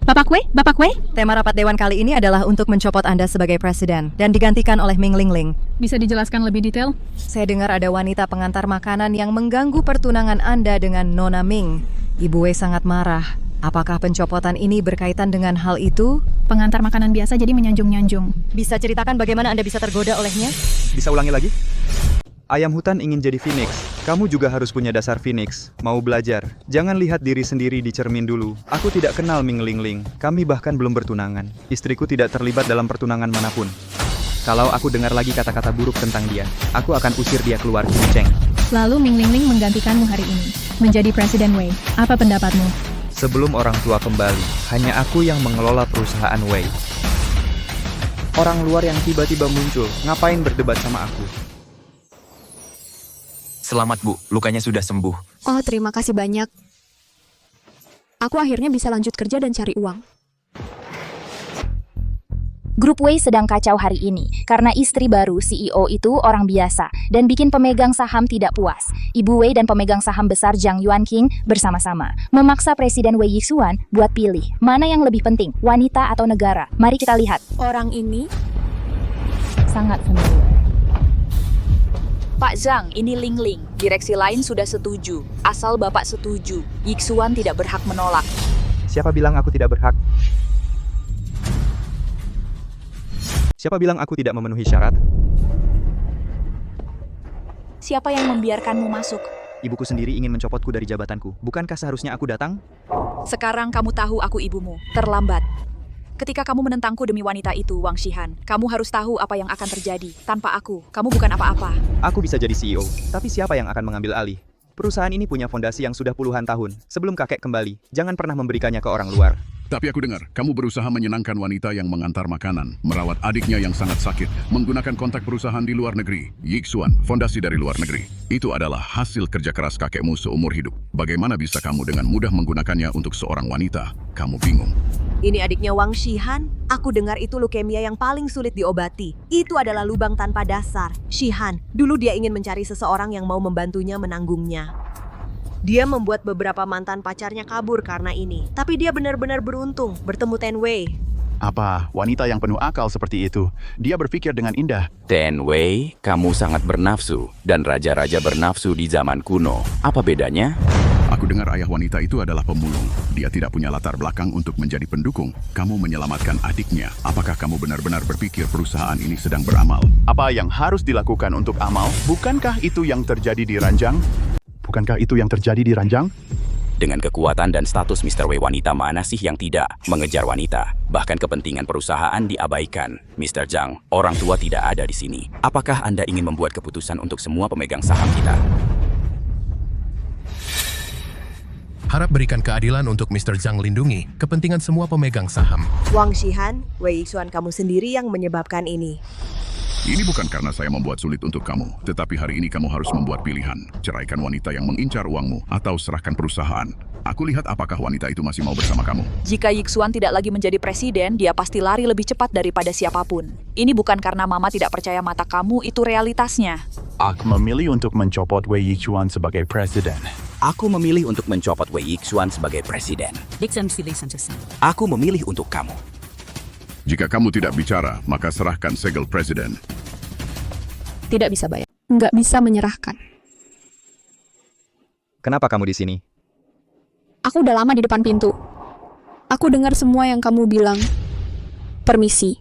Bapak Wei, tema rapat dewan kali ini adalah untuk mencopot Anda sebagai presiden dan digantikan oleh Ming Lingling. Bisa dijelaskan lebih detail? Saya dengar ada wanita pengantar makanan yang mengganggu pertunangan Anda dengan Nona Ming. Ibu Wei sangat marah. Apakah pencopotan ini berkaitan dengan hal itu? Pengantar makanan biasa jadi menyanjung-nyanjung. Bisa ceritakan bagaimana Anda bisa tergoda olehnya? Bisa ulangi lagi? Ayam hutan ingin jadi Phoenix. Kamu juga harus punya dasar Phoenix. Mau belajar. Jangan lihat diri sendiri di cermin dulu. Aku tidak kenal Ming Lingling. Kami bahkan belum bertunangan. Istriku tidak terlibat dalam pertunangan manapun. Kalau aku dengar lagi kata-kata buruk tentang dia, aku akan usir dia keluar Cheng. Lalu Ming Lingling menggantikanmu hari ini. Menjadi Presiden Wei. Apa pendapatmu? Sebelum orang tua kembali, hanya aku yang mengelola perusahaan Wei. Orang luar yang tiba-tiba muncul, ngapain berdebat sama aku? Selamat Bu, lukanya sudah sembuh. Oh, terima kasih banyak. Aku akhirnya bisa lanjut kerja dan cari uang. Grup Wei sedang kacau hari ini karena istri baru CEO itu orang biasa dan bikin pemegang saham tidak puas. Ibu Wei dan pemegang saham besar Zhang Yuanqing bersama-sama memaksa Presiden Wei Yixuan buat pilih mana yang lebih penting, wanita atau negara. Mari kita lihat. Orang ini Sangat familiar. Pak Zhang, ini Ling Ling. Direksi lain sudah setuju. Asal Bapak setuju, Yixuan tidak berhak menolak. Siapa bilang aku tidak berhak? Siapa bilang aku tidak memenuhi syarat? Siapa yang membiarkanmu masuk? Ibuku sendiri ingin mencopotku dari jabatanku. Bukankah seharusnya aku datang? Sekarang kamu tahu aku ibumu. Terlambat. Ketika kamu menentangku demi wanita itu, Wang Shihan, kamu harus tahu apa yang akan terjadi. Tanpa aku, kamu bukan apa-apa. Aku bisa jadi CEO, tapi siapa yang akan mengambil alih? Perusahaan ini punya fondasi yang sudah puluhan tahun. Sebelum kakek kembali, jangan pernah memberikannya ke orang luar. Tapi aku dengar, kamu berusaha menyenangkan wanita yang mengantar makanan, merawat adiknya yang sangat sakit, menggunakan kontak perusahaan di luar negeri. Yixuan, fondasi dari luar negeri. Itu adalah hasil kerja keras kakekmu seumur hidup. Bagaimana bisa kamu dengan mudah menggunakannya untuk seorang wanita? Kamu bingung. Ini adiknya Wang Shihan. Aku dengar itu leukemia yang paling sulit diobati. Itu adalah lubang tanpa dasar. Shihan, dulu dia ingin mencari seseorang yang mau membantunya menanggungnya. Dia membuat beberapa mantan pacarnya kabur karena ini. Tapi dia benar-benar beruntung bertemu Ten Wei. Apa, wanita yang penuh akal seperti itu? Dia berpikir dengan indah. Ten Wei, kamu sangat bernafsu. Dan raja-raja bernafsu di zaman kuno. Apa bedanya? Aku dengar ayah wanita itu adalah pemulung. Dia tidak punya latar belakang untuk menjadi pendukung. Kamu menyelamatkan adiknya. Apakah kamu benar-benar berpikir perusahaan ini sedang beramal? Apa yang harus dilakukan untuk amal? Bukankah itu yang terjadi di Ranjang? Bukankah itu yang terjadi di Ranjang? Dengan kekuatan dan status Mr. Wei, wanita mana sih yang tidak mengejar wanita? Bahkan kepentingan perusahaan diabaikan. Mr. Zhang, orang tua tidak ada di sini. Apakah Anda ingin membuat keputusan untuk semua pemegang saham kita? Harap berikan keadilan untuk Mr. Zhang, lindungi kepentingan semua pemegang saham. Wang Shihan, Wei Yixuan kamu sendiri yang menyebabkan ini. Ini bukan karena saya membuat sulit untuk kamu, tetapi hari ini kamu harus membuat pilihan. Ceraikan wanita yang mengincar uangmu, atau serahkan perusahaan. Aku lihat apakah wanita itu masih mau bersama kamu. Jika Yixuan tidak lagi menjadi presiden, dia pasti lari lebih cepat daripada siapapun. Ini bukan karena Mama tidak percaya mata kamu, itu realitasnya. Aku memilih untuk mencopot Wei Yixuan sebagai presiden. Aku memilih untuk mencopot Wei Yixuan sebagai presiden. Aku memilih untuk kamu. Jika kamu tidak bicara, maka serahkan segel presiden. tidak bisa bayar. Nggak bisa menyerahkan. Kenapa kamu di sini? Aku udah lama di depan pintu. Aku dengar semua yang kamu bilang. Permisi.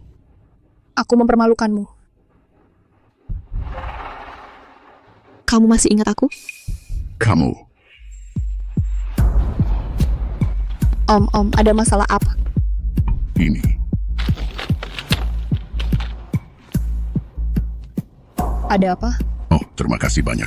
Aku mempermalukanmu. Kamu masih ingat aku? Kamu. Om, ada masalah apa? Ini. Ada apa? Oh, terima kasih banyak.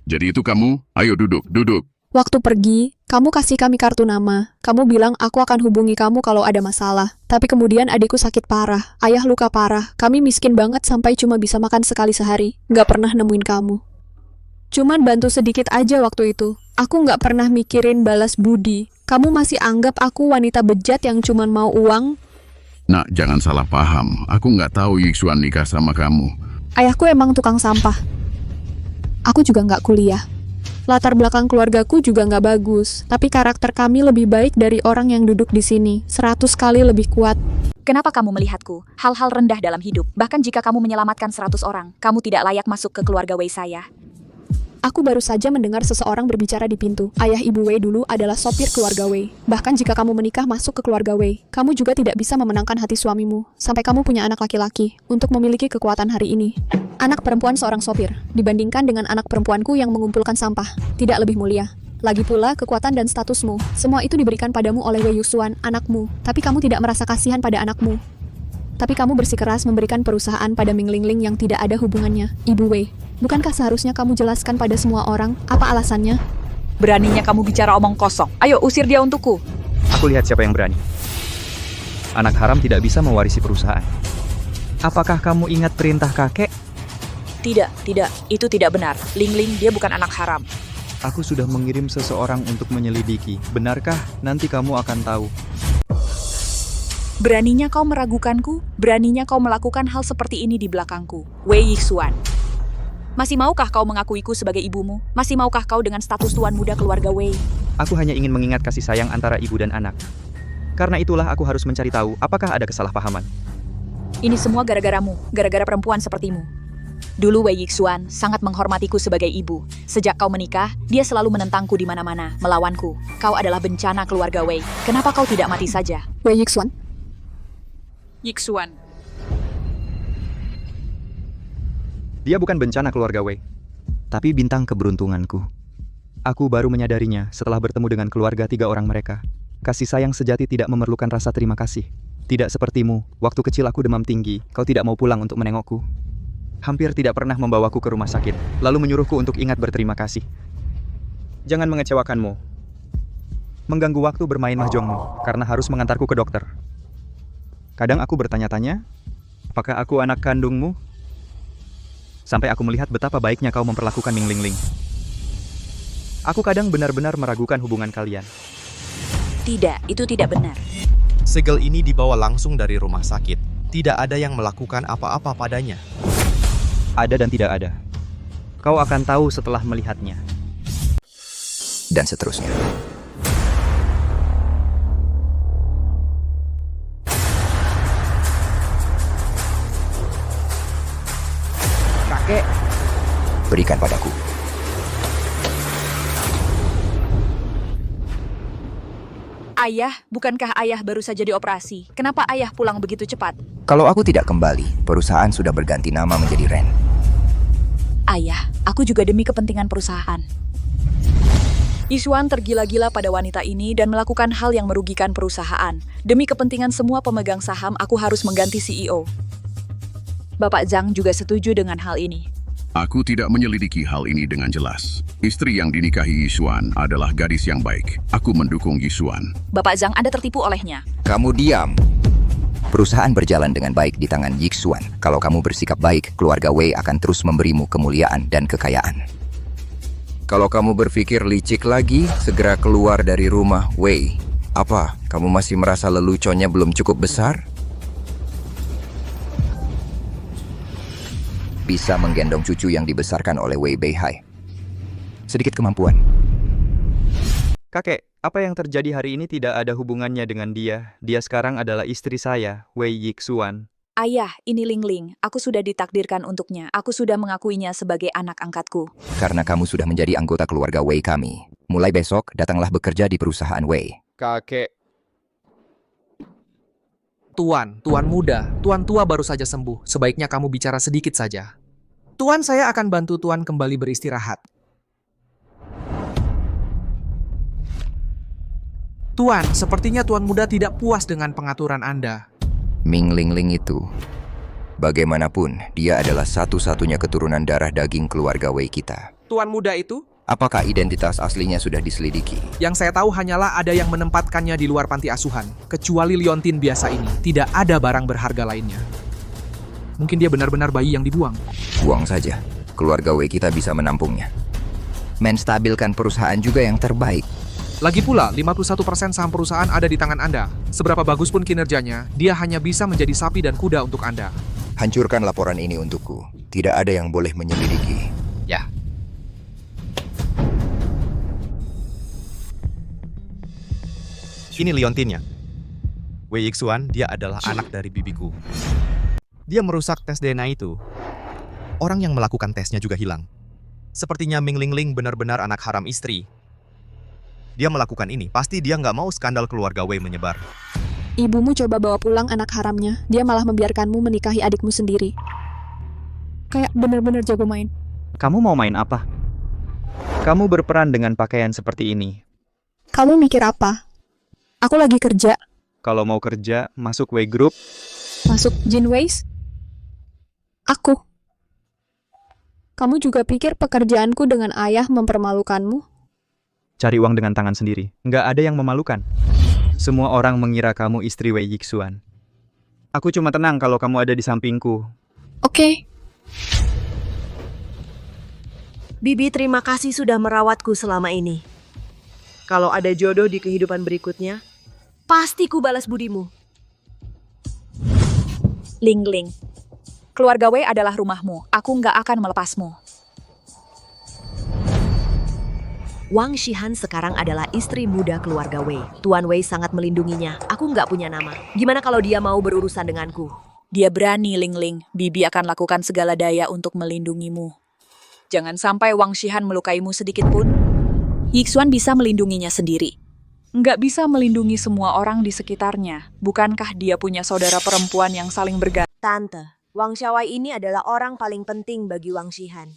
Jadi itu kamu? Ayo duduk. Waktu pergi, kamu kasih kami kartu nama. Kamu bilang aku akan hubungi kamu kalau ada masalah. Tapi kemudian adikku sakit parah, ayah luka parah. Kami miskin banget sampai cuma bisa makan sekali sehari. Nggak pernah nemuin kamu. Cuman bantu sedikit aja waktu itu. Aku nggak pernah mikirin balas budi. Kamu masih anggap aku wanita bejat yang cuman mau uang? Nak, jangan salah paham. Aku nggak tahu Yixuan nikah sama kamu. Ayahku emang tukang sampah. Aku juga nggak kuliah. Latar belakang keluargaku juga nggak bagus, tapi karakter kami lebih baik dari orang yang duduk di sini, 100 kali lebih kuat. Kenapa kamu melihatku? Hal-hal rendah dalam hidup. Bahkan jika kamu menyelamatkan 100 orang, kamu tidak layak masuk ke keluarga Wei saya. Aku baru saja mendengar seseorang berbicara di pintu. Ayah Ibu Wei dulu adalah sopir keluarga Wei. Bahkan jika kamu menikah masuk ke keluarga Wei, kamu juga tidak bisa memenangkan hati suamimu, sampai kamu punya anak laki-laki, untuk memiliki kekuatan hari ini. Anak perempuan seorang sopir, dibandingkan dengan anak perempuanku yang mengumpulkan sampah, tidak lebih mulia. Lagi pula, kekuatan dan statusmu, semua itu diberikan padamu oleh Wei Yixuan, anakmu, tapi kamu tidak merasa kasihan pada anakmu. Tapi kamu bersikeras memberikan perusahaan pada Ming Lingling yang tidak ada hubungannya, Ibu Wei. Bukankah seharusnya kamu jelaskan pada semua orang apa alasannya? Beraninya kamu bicara omong kosong. Ayo usir dia untukku. Aku lihat siapa yang berani. Anak haram tidak bisa mewarisi perusahaan. Apakah kamu ingat perintah kakek? Tidak. Itu tidak benar. Lingling, dia bukan anak haram. Aku sudah mengirim seseorang untuk menyelidiki. Benarkah? Nanti kamu akan tahu. Beraninya kau meragukanku? Beraninya kau melakukan hal seperti ini di belakangku? Wei Yixuan. Masih maukah kau mengakuiku sebagai ibumu? Masih maukah kau dengan status tuan muda keluarga Wei? Aku hanya ingin mengingat kasih sayang antara ibu dan anak. Karena itulah aku harus mencari tahu apakah ada kesalahpahaman. Ini semua gara-garamu, gara-gara perempuan sepertimu. Dulu Wei Yixuan sangat menghormatiku sebagai ibu. Sejak kau menikah, dia selalu menentangku di mana-mana, melawanku. Kau adalah bencana keluarga Wei. Kenapa kau tidak mati saja? Wei Yixuan. Yixuan. Dia bukan bencana keluarga Wei, tapi bintang keberuntunganku. Aku baru menyadarinya setelah bertemu dengan keluarga 3 orang mereka. Kasih sayang sejati tidak memerlukan rasa terima kasih. Tidak sepertimu, waktu kecil aku demam tinggi, kau tidak mau pulang untuk menengokku. Hampir tidak pernah membawaku ke rumah sakit, lalu menyuruhku untuk ingat berterima kasih. Jangan mengecewakanmu. Mengganggu waktu bermain mahjongmu, karena harus mengantarku ke dokter. Kadang aku bertanya-tanya, apakah aku anak kandungmu? Sampai aku melihat betapa baiknya kau memperlakukan Ming Lingling. Aku kadang benar-benar meragukan hubungan kalian. Tidak, itu tidak benar. Segel ini dibawa langsung dari rumah sakit. Tidak ada yang melakukan apa-apa padanya. Ada dan tidak ada. Kau akan tahu setelah melihatnya. Dan seterusnya. Kakek, berikan padaku. Ayah, bukankah ayah baru saja dioperasi? Kenapa ayah pulang begitu cepat? Kalau aku tidak kembali, perusahaan sudah berganti nama menjadi Ren. Ayah, aku juga demi kepentingan perusahaan. Yixuan tergila-gila pada wanita ini dan melakukan hal yang merugikan perusahaan. Demi kepentingan semua pemegang saham, aku harus mengganti CEO. Bapak Zhang juga setuju dengan hal ini. Aku tidak menyelidiki hal ini dengan jelas. Istri yang dinikahi Yixuan adalah gadis yang baik. Aku mendukung Yixuan. Bapak Zhang, Anda tertipu olehnya. Kamu diam. Perusahaan berjalan dengan baik di tangan Yixuan. Kalau kamu bersikap baik, keluarga Wei akan terus memberimu kemuliaan dan kekayaan. Kalau kamu berpikir licik lagi, segera keluar dari rumah Wei. Apa, kamu masih merasa leluconnya belum cukup besar? Bisa menggendong cucu yang dibesarkan oleh Wei Beihai. Sedikit kemampuan. Kakek, apa yang terjadi hari ini tidak ada hubungannya dengan dia. Dia sekarang adalah istri saya, Wei Yixuan. Ayah, ini Lingling. Aku sudah ditakdirkan untuknya. Aku sudah mengakuinya sebagai anak angkatku. Karena kamu sudah menjadi anggota keluarga Wei kami. Mulai besok, datanglah bekerja di perusahaan Wei. Kakek. Tuan muda, tuan tua baru saja sembuh. Sebaiknya kamu bicara sedikit saja. Tuan, saya akan bantu tuan kembali beristirahat. Tuan, sepertinya tuan muda tidak puas dengan pengaturan Anda. Ming Lingling itu, bagaimanapun, dia adalah satu-satunya keturunan darah daging keluarga Wei kita. Tuan muda itu? Apakah identitas aslinya sudah diselidiki? Yang saya tahu hanyalah ada yang menempatkannya di luar panti asuhan. Kecuali liontin biasa ini, tidak ada barang berharga lainnya. Mungkin dia benar-benar bayi yang dibuang. Buang saja, keluarga Wei kita bisa menampungnya. Menstabilkan perusahaan juga yang terbaik. Lagi pula, 51% saham perusahaan ada di tangan Anda. Seberapa bagus pun kinerjanya, dia hanya bisa menjadi sapi dan kuda untuk Anda. Hancurkan laporan ini untukku. Tidak ada yang boleh menyelidiki. Ya. Ini liontinnya. Wei Yixuan, dia adalah anak dari bibiku. Dia merusak tes DNA itu. Orang yang melakukan tesnya juga hilang. Sepertinya Ming Lingling benar-benar anak haram istri. Dia melakukan ini, pasti dia nggak mau skandal keluarga Wei menyebar. Ibumu coba bawa pulang anak haramnya, dia malah membiarkanmu menikahi adikmu sendiri. Kayak benar-benar jago main. Kamu mau main apa? Kamu berperan dengan pakaian seperti ini. Kamu mikir apa? Aku lagi kerja. Kalau mau kerja, masuk Wei Group. Masuk Jinweis? Aku. Kamu juga pikir pekerjaanku dengan ayah mempermalukanmu? Cari uang dengan tangan sendiri. Nggak ada yang memalukan. Semua orang mengira kamu istri Wei Yixuan. Aku cuma tenang kalau kamu ada di sampingku. Oke. Bibi, terima kasih sudah merawatku selama ini. Kalau ada jodoh di kehidupan berikutnya, pasti ku balas budimu. Ling Ling. Keluarga Wei adalah rumahmu. Aku nggak akan melepasmu. Wang Shihan sekarang adalah istri muda keluarga Wei. Tuan Wei sangat melindunginya. Aku nggak punya nama. Gimana kalau dia mau berurusan denganku? Dia berani, Ling Ling. Bibi akan lakukan segala daya untuk melindungimu. Jangan sampai Wang Shihan melukaimu sedikit pun. Yixuan bisa melindunginya sendiri. Nggak bisa melindungi semua orang di sekitarnya. Bukankah dia punya saudara perempuan yang saling bergantung? Tante, Wang Xiaowai ini adalah orang paling penting bagi Wang Shihan.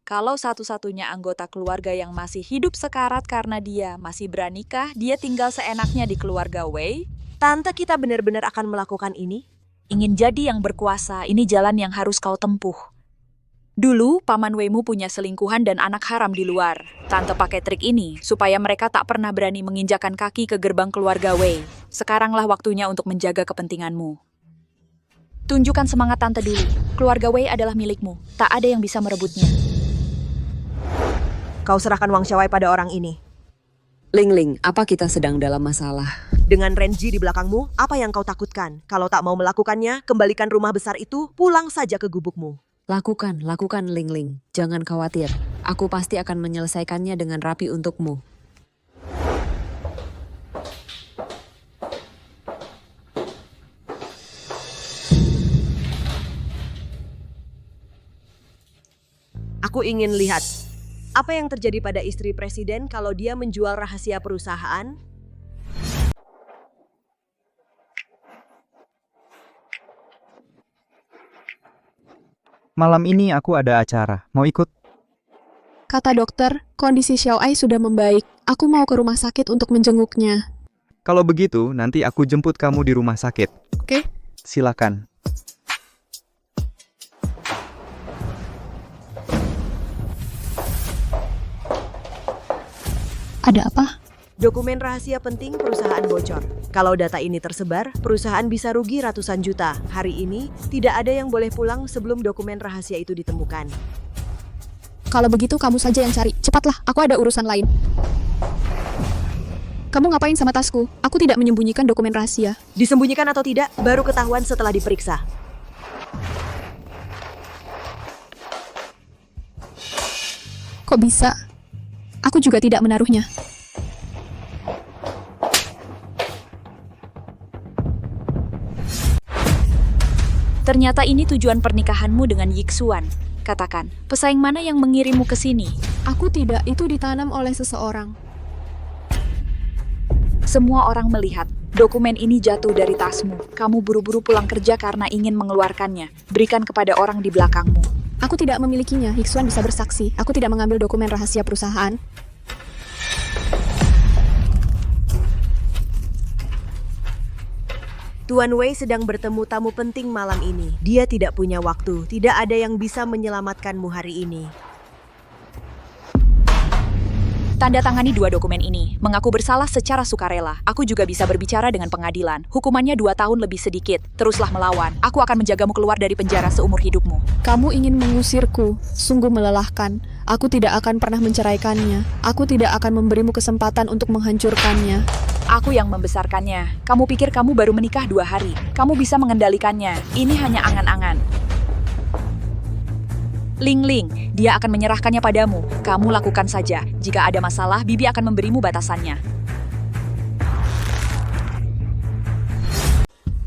Kalau satu-satunya anggota keluarga yang masih hidup sekarat karena dia, masih beranikah dia tinggal seenaknya di keluarga Wei? Tante, kita benar-benar akan melakukan ini? Ingin jadi yang berkuasa, ini jalan yang harus kau tempuh. Dulu, paman Weimu punya selingkuhan dan anak haram di luar. Tante pakai trik ini, supaya mereka tak pernah berani menginjakan kaki ke gerbang keluarga Wei. Sekaranglah waktunya untuk menjaga kepentinganmu. Tunjukkan semangat Tante dulu. Keluarga Wei adalah milikmu, tak ada yang bisa merebutnya. Kau serahkan Wang Xiaowai pada orang ini. Ling Ling, apa kita sedang dalam masalah? Dengan Renji di belakangmu, apa yang kau takutkan? Kalau tak mau melakukannya, kembalikan rumah besar itu, pulang saja ke gubukmu. Lakukan Ling Ling. Jangan khawatir. Aku pasti akan menyelesaikannya dengan rapi untukmu. Aku ingin lihat apa yang terjadi pada istri presiden kalau dia menjual rahasia perusahaan. Malam ini aku ada acara. Mau ikut? Kata dokter, kondisi Xiaowai sudah membaik. Aku mau ke rumah sakit untuk menjenguknya. Kalau begitu, nanti aku jemput kamu di rumah sakit. Oke? Silakan. Ada apa? Dokumen rahasia penting perusahaan bocor. Kalau data ini tersebar, perusahaan bisa rugi ratusan juta. Hari ini, tidak ada yang boleh pulang sebelum dokumen rahasia itu ditemukan. Kalau begitu kamu saja yang cari. Cepatlah, aku ada urusan lain. Kamu ngapain sama tasku? Aku tidak menyembunyikan dokumen rahasia. Disembunyikan atau tidak, baru ketahuan setelah diperiksa. Kok bisa? Aku juga tidak menaruhnya. Ternyata ini tujuan pernikahanmu dengan Yixuan. Katakan, pesaing mana yang mengirimmu ke sini? Aku tidak, itu ditanam oleh seseorang. Semua orang melihat. Dokumen ini jatuh dari tasmu. Kamu buru-buru pulang kerja karena ingin mengeluarkannya. Berikan kepada orang di belakangmu. Aku tidak memilikinya. Yixuan bisa bersaksi. Aku tidak mengambil dokumen rahasia perusahaan. Tuan Wei sedang bertemu tamu penting malam ini. Dia tidak punya waktu. Tidak ada yang bisa menyelamatkanmu hari ini. Tanda tangani 2 dokumen ini. Mengaku bersalah secara sukarela. Aku juga bisa berbicara dengan pengadilan. Hukumannya 2 tahun lebih sedikit. Teruslah melawan. Aku akan menjagamu keluar dari penjara seumur hidupmu. Kamu ingin mengusirku. Sungguh melelahkan. Aku tidak akan pernah menceraikannya. Aku tidak akan memberimu kesempatan untuk menghancurkannya. Aku yang membesarkannya. Kamu pikir kamu baru menikah 2 hari. Kamu bisa mengendalikannya. Ini hanya angan-angan. Ling Ling, dia akan menyerahkannya padamu. Kamu lakukan saja. Jika ada masalah, Bibi akan memberimu batasannya.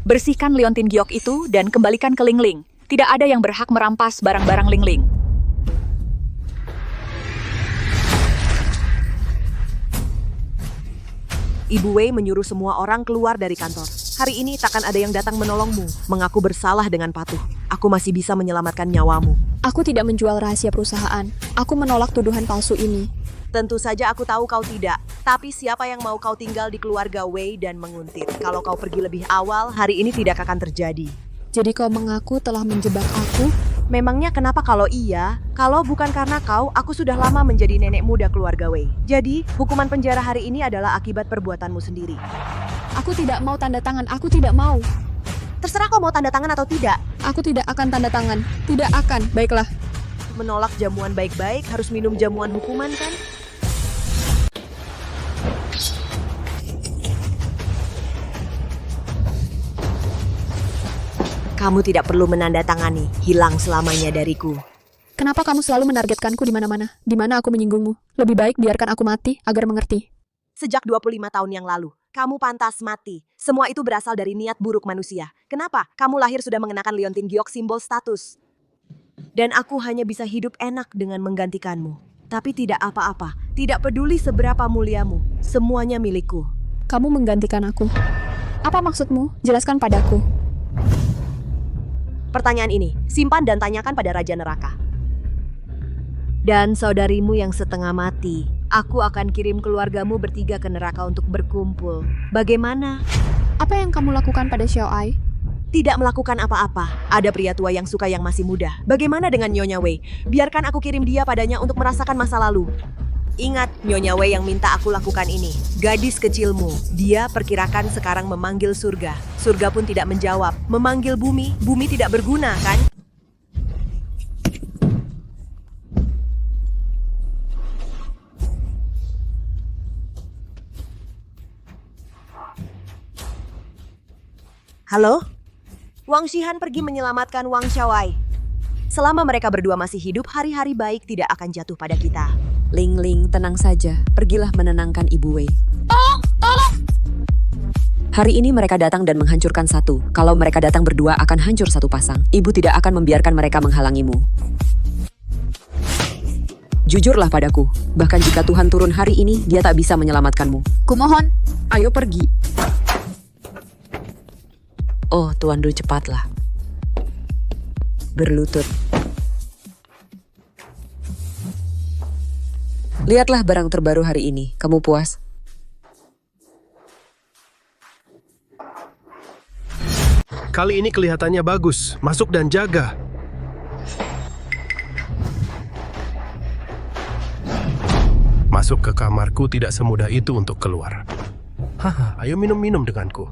Bersihkan liontin giok itu dan kembalikan ke Ling Ling. Tidak ada yang berhak merampas barang-barang Ling Ling. Ibu Wei menyuruh semua orang keluar dari kantor. Hari ini takkan ada yang datang menolongmu, mengaku bersalah dengan patuh. Aku masih bisa menyelamatkan nyawamu. Aku tidak menjual rahasia perusahaan. Aku menolak tuduhan palsu ini. Tentu saja aku tahu kau tidak. Tapi siapa yang mau kau tinggal di keluarga Wei dan menguntit? Kalau kau pergi lebih awal, hari ini tidak akan terjadi. Jadi kau mengaku telah menjebak aku? Memangnya kenapa kalau iya? Kalau bukan karena kau, aku sudah lama menjadi nenek muda keluarga Wei. Jadi, hukuman penjara hari ini adalah akibat perbuatanmu sendiri. Aku tidak mau tanda tangan, aku tidak mau. Terserah kau mau tanda tangan atau tidak. Aku tidak akan tanda tangan. Tidak akan, baiklah. Menolak jamuan baik-baik harus minum jamuan hukuman kan? Kamu tidak perlu menandatangani, hilang selamanya dariku. Kenapa kamu selalu menargetkanku di mana-mana? Di mana aku menyinggungmu? Lebih baik biarkan aku mati agar mengerti. Sejak 25 tahun yang lalu, kamu pantas mati. Semua itu berasal dari niat buruk manusia. Kenapa? Kamu lahir sudah mengenakan liontin giok simbol status. Dan aku hanya bisa hidup enak dengan menggantikanmu. Tapi tidak apa-apa, tidak peduli seberapa muliamu, semuanya milikku. Kamu menggantikan aku. Apa maksudmu? Jelaskan padaku. Pertanyaan ini, simpan dan tanyakan pada Raja Neraka. Dan saudarimu yang setengah mati, aku akan kirim keluargamu bertiga ke neraka untuk berkumpul. Bagaimana? Apa yang kamu lakukan pada Xiao Ai? Tidak melakukan apa-apa. Ada pria tua yang suka yang masih muda. Bagaimana dengan Nyonya Wei? Biarkan aku kirim dia padanya untuk merasakan masa lalu. Ingat, Nyonya Wei yang minta aku lakukan ini. Gadis kecilmu, dia perkirakan sekarang memanggil surga. Surga pun tidak menjawab. Memanggil bumi, bumi tidak berguna, kan? Halo? Wang Shihan pergi menyelamatkan Wang Xiaowai. Selama mereka berdua masih hidup, hari-hari baik tidak akan jatuh pada kita. Ling Ling, tenang saja. Pergilah menenangkan Ibu Wei. Tolong! Hari ini mereka datang dan menghancurkan satu. Kalau mereka datang berdua akan hancur satu pasang. Ibu tidak akan membiarkan mereka menghalangimu. Jujurlah padaku. Bahkan jika Tuhan turun hari ini, dia tak bisa menyelamatkanmu. Kumohon. Ayo pergi. Oh, Tuan Du, cepatlah. Berlutut. Lihatlah barang terbaru hari ini. Kamu puas? Kali ini kelihatannya bagus. Masuk dan jaga. Masuk ke kamarku tidak semudah itu untuk keluar. Haha, ayo minum-minum denganku.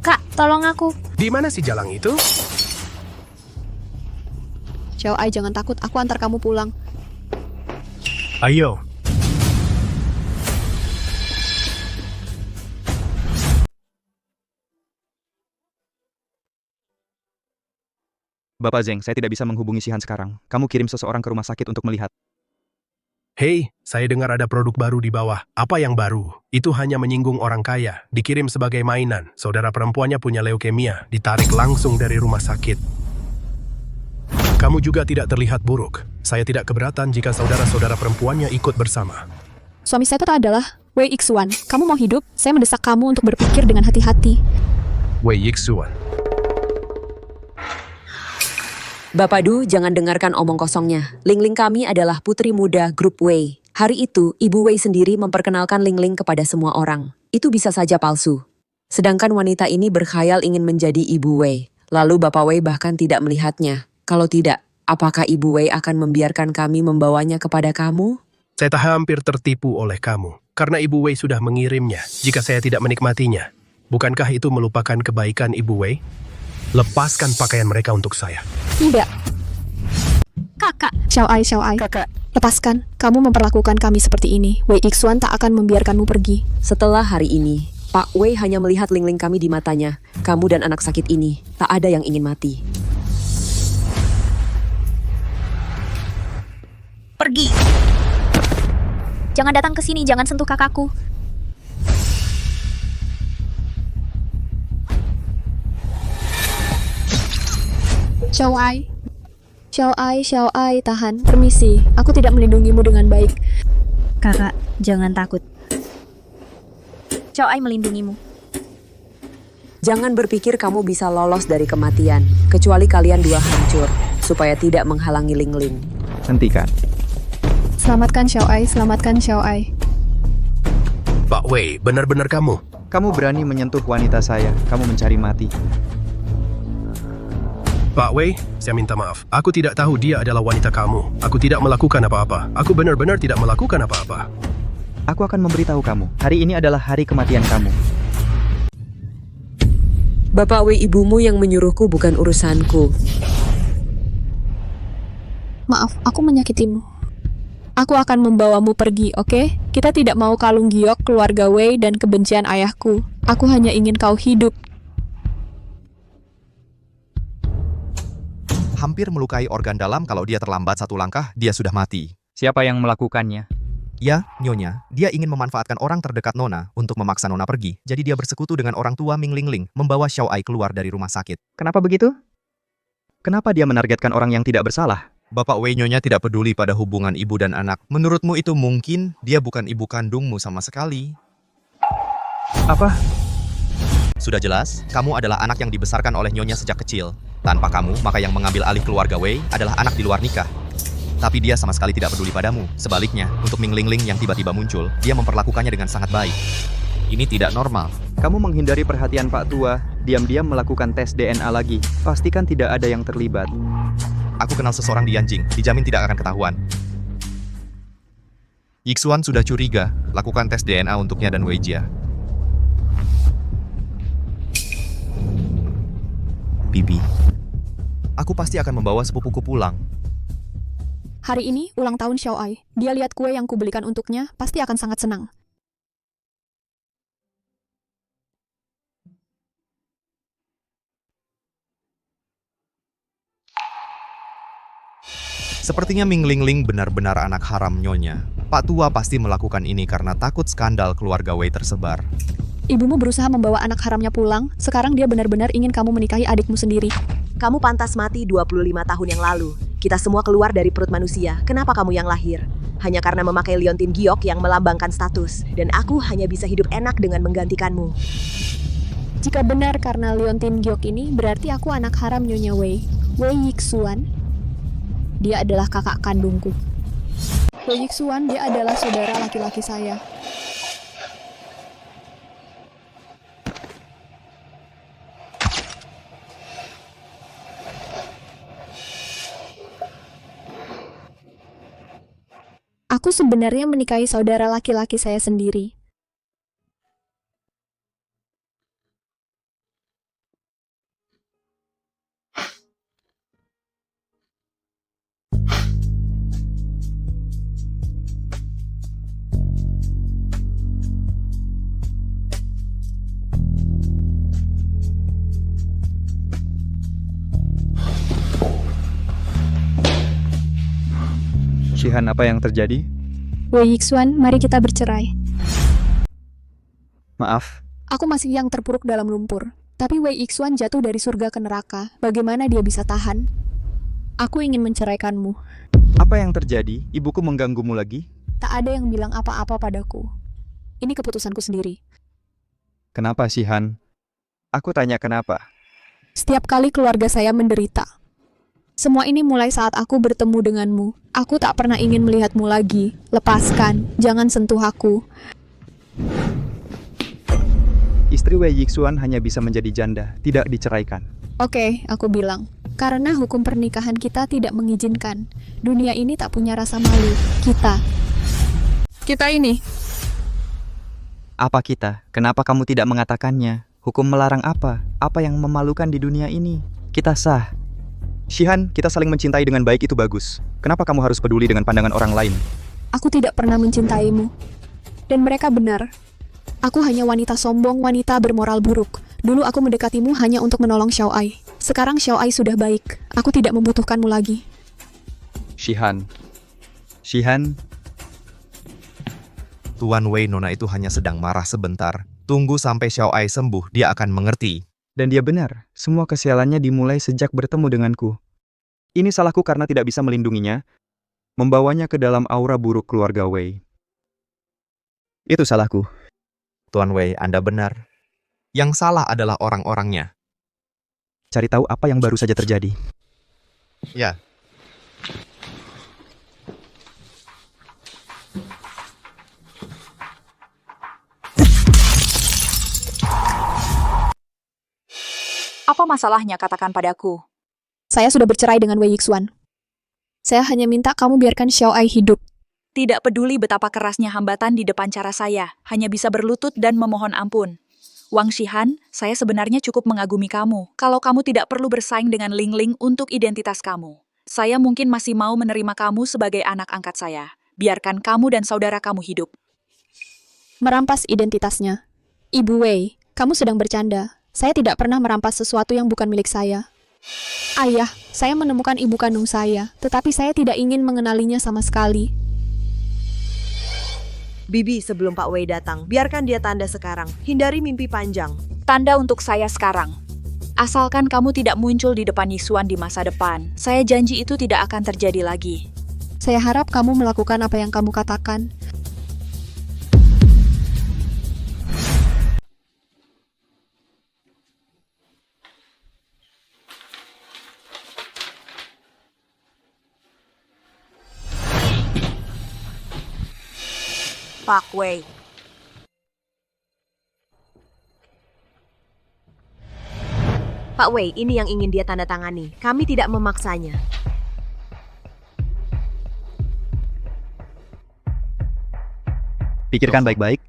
Kak, tolong aku. Di mana si jalang itu? Xiao Ai, jangan takut. Aku antar kamu pulang. Ayo. Bapak Zeng, saya tidak bisa menghubungi Shihan sekarang. Kamu kirim seseorang ke rumah sakit untuk melihat. Hei, saya dengar ada produk baru di bawah. Apa yang baru? Itu hanya menyinggung orang kaya. Dikirim sebagai mainan. Saudara perempuannya punya leukemia. Ditarik langsung dari rumah sakit. Kamu juga tidak terlihat buruk. Saya tidak keberatan jika saudara-saudara perempuannya ikut bersama. Suami saya itu adalah Wei Yixuan. Kamu mau hidup? Saya mendesak kamu untuk berpikir dengan hati-hati. Wei Yixuan. Bapak Du, jangan dengarkan omong kosongnya. Ling Ling kami adalah putri muda grup Wei. Hari itu, Ibu Wei sendiri memperkenalkan Ling Ling kepada semua orang. Itu bisa saja palsu. Sedangkan wanita ini berkhayal ingin menjadi Ibu Wei. Lalu Bapak Wei bahkan tidak melihatnya. Kalau tidak, Apakah Ibu Wei akan membiarkan kami membawanya kepada kamu? Saya tak hampir tertipu oleh kamu, karena Ibu Wei sudah mengirimnya jika saya tidak menikmatinya. Bukankah itu melupakan kebaikan Ibu Wei? Lepaskan pakaian mereka untuk saya. Tidak. Kakak. Xiao Ai. Kakak. Lepaskan. Kamu memperlakukan kami seperti ini. Wei Yixuan tak akan membiarkanmu pergi. Setelah hari ini, Pak Wei hanya melihat Ling Ling kami di matanya. Kamu dan anak sakit ini, tak ada yang ingin mati. Pergi. Jangan datang ke sini, jangan sentuh kakakku. Xiao Ai, tahan. Permisi, aku tidak melindungimu dengan baik. Kakak, jangan takut. Xiao Ai melindungimu. Jangan berpikir kamu bisa lolos dari kematian, kecuali kalian dua hancur, supaya tidak menghalangi Ling Ling. Hentikan. Selamatkan Xiao Ai. Pak Wei, benar-benar kamu. Kamu berani menyentuh wanita saya, kamu mencari mati. Pak Wei, saya minta maaf. Aku tidak tahu dia adalah wanita kamu. Aku tidak melakukan apa-apa. Aku benar-benar tidak melakukan apa-apa. Aku akan memberitahu kamu, hari ini adalah hari kematian kamu. Bapak Wei, ibumu yang menyuruhku, bukan urusanku. Maaf, aku menyakitimu. Aku akan membawamu pergi, oke? Kita tidak mau kalung giok, keluarga Wei, dan kebencian ayahku. Aku hanya ingin kau hidup. Hampir melukai organ dalam kalau dia terlambat satu langkah, dia sudah mati. Siapa yang melakukannya? Ya, Nyonya, dia ingin memanfaatkan orang terdekat Nona untuk memaksa Nona pergi. Jadi dia bersekutu dengan orang tua Ming Ling Ling, membawa Xiao Ai keluar dari rumah sakit. Kenapa begitu? Kenapa dia menargetkan orang yang tidak bersalah? Bapak Wei, Nyonya tidak peduli pada hubungan ibu dan anak. Menurutmu itu mungkin dia bukan ibu kandungmu sama sekali? Apa? Sudah jelas, kamu adalah anak yang dibesarkan oleh Nyonya sejak kecil. Tanpa kamu, maka yang mengambil alih keluarga Wei adalah anak di luar nikah. Tapi dia sama sekali tidak peduli padamu. Sebaliknya, untuk Ming Ling Ling yang tiba-tiba muncul, dia memperlakukannya dengan sangat baik. Ini tidak normal. Kamu menghindari perhatian Pak Tua, diam-diam melakukan tes DNA lagi. Pastikan tidak ada yang terlibat. Aku kenal seseorang di Yanjing, dijamin tidak akan ketahuan. Yixuan sudah curiga, lakukan tes DNA untuknya dan Wei Jia. Bibi, aku pasti akan membawa sepupuku pulang. Hari ini ulang tahun Xiao Ai. Dia lihat kue yang kubelikan untuknya, pasti akan sangat senang. Sepertinya Ming Ling Ling benar-benar anak haram Nyonya. Pak Tua pasti melakukan ini karena takut skandal keluarga Wei tersebar. Ibumu berusaha membawa anak haramnya pulang, sekarang dia benar-benar ingin kamu menikahi adikmu sendiri. Kamu pantas mati 25 tahun yang lalu. Kita semua keluar dari perut manusia. Kenapa kamu yang lahir? Hanya karena memakai liontin giok yang melambangkan status. Dan aku hanya bisa hidup enak dengan menggantikanmu. Jika benar karena liontin giok ini, berarti aku anak haram Nyonya Wei. Wei Yixuan. Dia adalah kakak kandungku. Wei Yixuan, dia adalah saudara laki-laki saya. Aku sebenarnya menikahi saudara laki-laki saya sendiri. Shihan, apa yang terjadi? Wei Yixuan, mari kita bercerai. Maaf. Aku masih yang terpuruk dalam lumpur. Tapi Wei Yixuan jatuh dari surga ke neraka. Bagaimana dia bisa tahan? Aku ingin menceraikanmu. Apa yang terjadi? Ibuku mengganggumu lagi? Tak ada yang bilang apa-apa padaku. Ini keputusanku sendiri. Kenapa, Shihan? Aku tanya kenapa. Setiap kali keluarga saya menderita. Semua ini mulai saat aku bertemu denganmu. Aku tak pernah ingin melihatmu lagi. Lepaskan, jangan sentuh aku. Istri Wei Yixuan hanya bisa menjadi janda, tidak diceraikan. Oke, aku bilang. Karena hukum pernikahan kita tidak mengizinkan. Dunia ini tak punya rasa malu. Kita ini. Apa kita? Kenapa kamu tidak mengatakannya? Hukum melarang apa? Apa yang memalukan di dunia ini? Kita sah. Shihan, kita saling mencintai dengan baik itu bagus. Kenapa kamu harus peduli dengan pandangan orang lain? Aku tidak pernah mencintaimu. Dan mereka benar. Aku hanya wanita sombong, wanita bermoral buruk. Dulu aku mendekatimu hanya untuk menolong Xiao Ai. Sekarang Xiao Ai sudah baik. Aku tidak membutuhkanmu lagi. Shihan. Tuan Wei, Nona itu hanya sedang marah sebentar. Tunggu sampai Xiao Ai sembuh, dia akan mengerti. Dan dia benar, semua kesialannya dimulai sejak bertemu denganku. Ini salahku karena tidak bisa melindunginya, membawanya ke dalam aura buruk keluarga Wei. Itu salahku. Tuan Wei, Anda benar. Yang salah adalah orang-orangnya. Cari tahu apa yang baru saja terjadi. Ya. Apa masalahnya, katakan padaku. Saya sudah bercerai dengan Wei Yixuan. Saya hanya minta kamu biarkan Xiao Ai hidup. Tidak peduli betapa kerasnya hambatan di depan cara saya, hanya bisa berlutut dan memohon ampun. Wang Shihan, saya sebenarnya cukup mengagumi kamu. Kalau kamu tidak perlu bersaing dengan Ling Ling untuk identitas kamu. Saya mungkin masih mau menerima kamu sebagai anak angkat saya. Biarkan kamu dan saudara kamu hidup. Merampas identitasnya. Ibu Wei, kamu sedang bercanda. Saya tidak pernah merampas sesuatu yang bukan milik saya. Ayah, saya menemukan ibu kandung saya, tetapi saya tidak ingin mengenalinya sama sekali. Bibi, sebelum Pak Wei datang, biarkan dia tanda sekarang. Hindari mimpi panjang. Tanda untuk saya sekarang. Asalkan kamu tidak muncul di depan Yixuan di masa depan, saya janji itu tidak akan terjadi lagi. Saya harap kamu melakukan apa yang kamu katakan. Pak Wei. Pak Wei, ini yang ingin dia tanda tangani. Kami tidak memaksanya. Pikirkan baik-baik.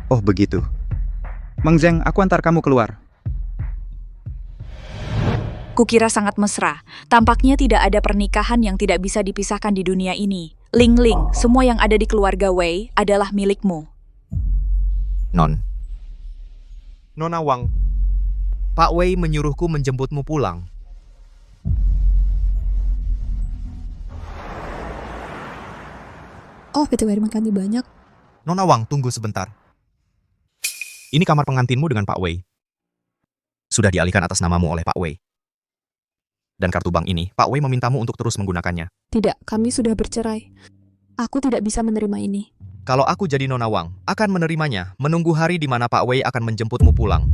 Oh begitu. Meng Zeng, aku antar kamu keluar. Kukira sangat mesra. Tampaknya tidak ada pernikahan yang tidak bisa dipisahkan di dunia ini. Ling Ling, semua yang ada di keluarga Wei adalah milikmu. Nona Wang, Pak Wei menyuruhku menjemputmu pulang. Oh, terima kasih banyak. Nona Wang, tunggu sebentar. Ini kamar pengantinmu dengan Pak Wei. Sudah dialihkan atas namamu oleh Pak Wei. Dan kartu bank ini, Pak Wei memintamu untuk terus menggunakannya. Tidak, kami sudah bercerai. Aku tidak bisa menerima ini. Kalau aku jadi Nona Wang, akan menerimanya, menunggu hari di mana Pak Wei akan menjemputmu pulang.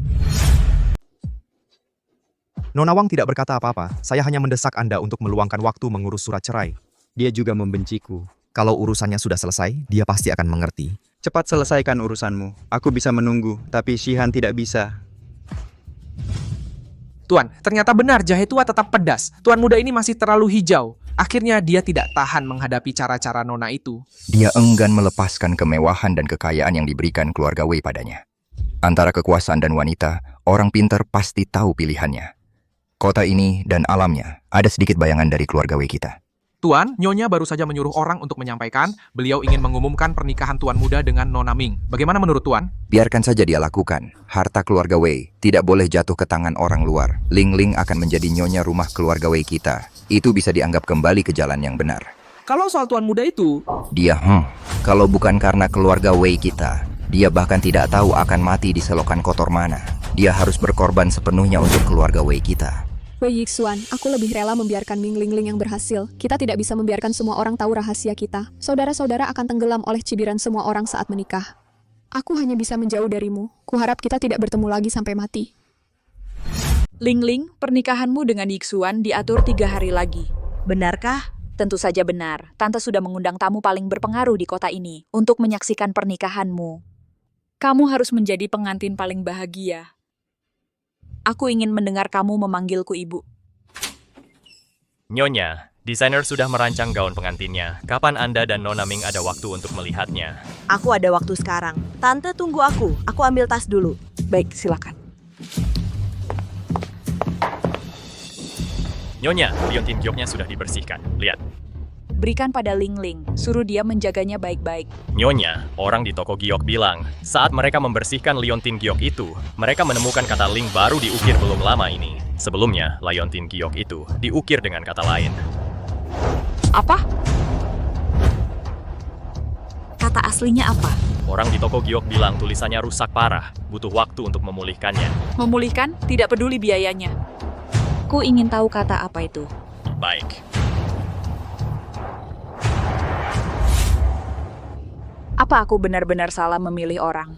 Nona Wang tidak berkata apa-apa, saya hanya mendesak Anda untuk meluangkan waktu mengurus surat cerai. Dia juga membenciku. Kalau urusannya sudah selesai, dia pasti akan mengerti. Cepat selesaikan urusanmu. Aku bisa menunggu, tapi Shihan tidak bisa. Tuan, ternyata benar jahe tua tetap pedas. Tuan muda ini masih terlalu hijau. Akhirnya dia tidak tahan menghadapi cara-cara Nona itu. Dia enggan melepaskan kemewahan dan kekayaan yang diberikan keluarga Wei padanya. Antara kekuasaan dan wanita, orang pintar pasti tahu pilihannya. Kota ini dan alamnya, ada sedikit bayangan dari keluarga Wei kita. Tuan, Nyonya baru saja menyuruh orang untuk menyampaikan beliau ingin mengumumkan pernikahan Tuan muda dengan Nona Ming. Bagaimana menurut Tuan? Biarkan saja dia lakukan. Harta keluarga Wei tidak boleh jatuh ke tangan orang luar. Ling Ling akan menjadi nyonya rumah keluarga Wei kita. Itu bisa dianggap kembali ke jalan yang benar. Kalau soal Tuan muda itu... Dia, kalau bukan karena keluarga Wei kita, dia bahkan tidak tahu akan mati di selokan kotor mana. Dia harus berkorban sepenuhnya untuk keluarga Wei kita. Wei Yixuan, aku lebih rela membiarkan Ming Ling Ling yang berhasil. Kita tidak bisa membiarkan semua orang tahu rahasia kita. Saudara-saudara akan tenggelam oleh cibiran semua orang saat menikah. Aku hanya bisa menjauh darimu. Kuharap kita tidak bertemu lagi sampai mati. Ling Ling, pernikahanmu dengan Yixuan diatur 3 hari lagi. Benarkah? Tentu saja benar. Tante sudah mengundang tamu paling berpengaruh di kota ini untuk menyaksikan pernikahanmu. Kamu harus menjadi pengantin paling bahagia. Aku ingin mendengar kamu memanggilku ibu. Nyonya, desainer sudah merancang gaun pengantinnya. Kapan Anda dan Nona Ming ada waktu untuk melihatnya? Aku ada waktu sekarang. Tante tunggu aku. Aku ambil tas dulu. Baik, silakan. Nyonya, liontin gioknya sudah dibersihkan. Lihat. Berikan pada Ling Ling. Suruh dia menjaganya baik-baik. Nyonya, orang di toko giok bilang, saat mereka membersihkan liontin giok itu, mereka menemukan kata Ling baru diukir belum lama ini. Sebelumnya, liontin giok itu diukir dengan kata lain. Apa? Kata aslinya apa? Orang di toko giok bilang tulisannya rusak parah, butuh waktu untuk memulihkannya. Memulihkan? Tidak peduli biayanya. Ku ingin tahu kata apa itu. Baik. Apa aku benar-benar salah memilih orang?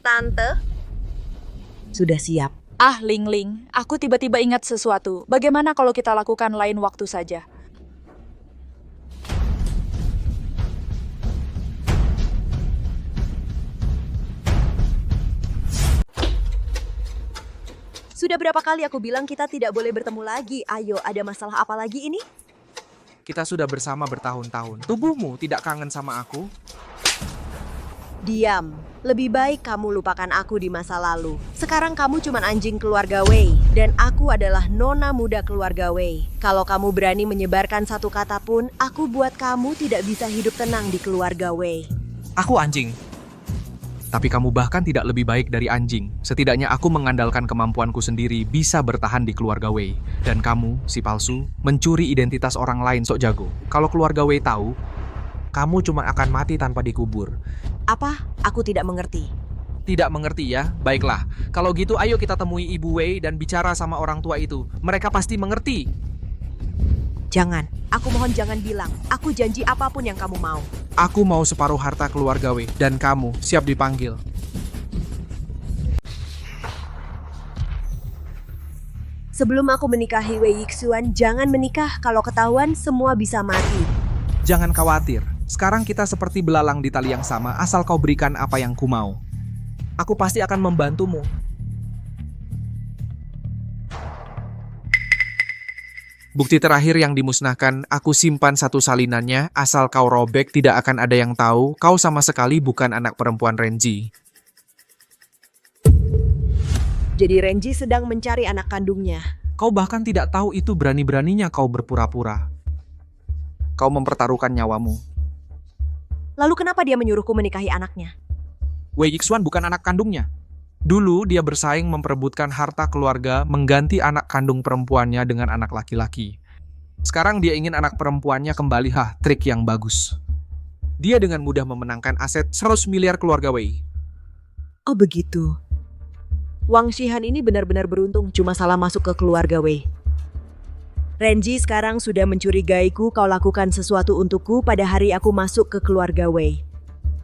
Tante, sudah siap. Ah, Ling Ling, aku tiba-tiba ingat sesuatu. Bagaimana kalau kita lakukan lain waktu saja? Sudah berapa kali aku bilang kita tidak boleh bertemu lagi. Ayo, ada masalah apa lagi ini? Kita sudah bersama bertahun-tahun. Tubuhmu tidak kangen sama aku? Diam. Lebih baik kamu lupakan aku di masa lalu. Sekarang kamu cuma anjing keluarga Wei. Dan aku adalah nona muda keluarga Wei. Kalau kamu berani menyebarkan satu kata pun, aku buat kamu tidak bisa hidup tenang di keluarga Wei. Aku anjing. Tapi kamu bahkan tidak lebih baik dari anjing. Setidaknya aku mengandalkan kemampuanku sendiri bisa bertahan di keluarga Wei. Dan kamu, si palsu, mencuri identitas orang lain sok jago. Kalau keluarga Wei tahu, kamu cuma akan mati tanpa dikubur. Apa? Aku tidak mengerti. Tidak mengerti ya? Baiklah. Kalau gitu ayo kita temui Ibu Wei dan bicara sama orang tua itu. Mereka pasti mengerti. Jangan. Aku mohon jangan bilang. Aku janji apapun yang kamu mau. Aku mau separuh harta keluarga Wei dan kamu siap dipanggil. Sebelum aku menikahi Wei Yixuan, jangan menikah. Kalau ketahuan, semua bisa mati. Jangan khawatir. Sekarang kita seperti belalang di tali yang sama asal kau berikan apa yang ku mau. Aku pasti akan membantumu. Bukti terakhir yang dimusnahkan, aku simpan satu salinannya, asal kau robek tidak akan ada yang tahu, kau sama sekali bukan anak perempuan Renji. Jadi Renji sedang mencari anak kandungnya. Kau bahkan tidak tahu itu berani-beraninya kau berpura-pura. Kau mempertaruhkan nyawamu. Lalu kenapa dia menyuruhku menikahi anaknya? Wei Yixuan bukan anak kandungnya. Dulu dia bersaing memperebutkan harta keluarga mengganti anak kandung perempuannya dengan anak laki-laki. Sekarang dia ingin anak perempuannya kembali. Trik yang bagus. Dia dengan mudah memenangkan aset 100 miliar keluarga Wei. Oh begitu. Wang Shihan ini benar-benar beruntung cuma salah masuk ke keluarga Wei. Renji sekarang sudah mencurigaiku kau lakukan sesuatu untukku pada hari aku masuk ke keluarga Wei.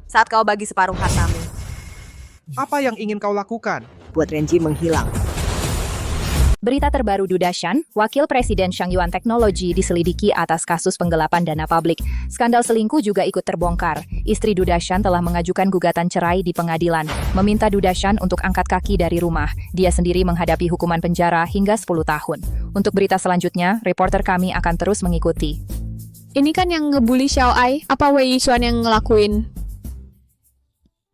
Saat kau bagi separuh hartamu. Apa yang ingin kau lakukan? Buat Renji menghilang. Berita terbaru Dudashan, Wakil Presiden Shangyuan Technology diselidiki atas kasus penggelapan dana publik. Skandal selingkuh juga ikut terbongkar. Istri Dudashan telah mengajukan gugatan cerai di pengadilan, meminta Dudashan untuk angkat kaki dari rumah. Dia sendiri menghadapi hukuman penjara hingga 10 tahun. Untuk berita selanjutnya, reporter kami akan terus mengikuti. Ini kan yang ngebully Xiao Ai, apa Wei Yixuan yang ngelakuin?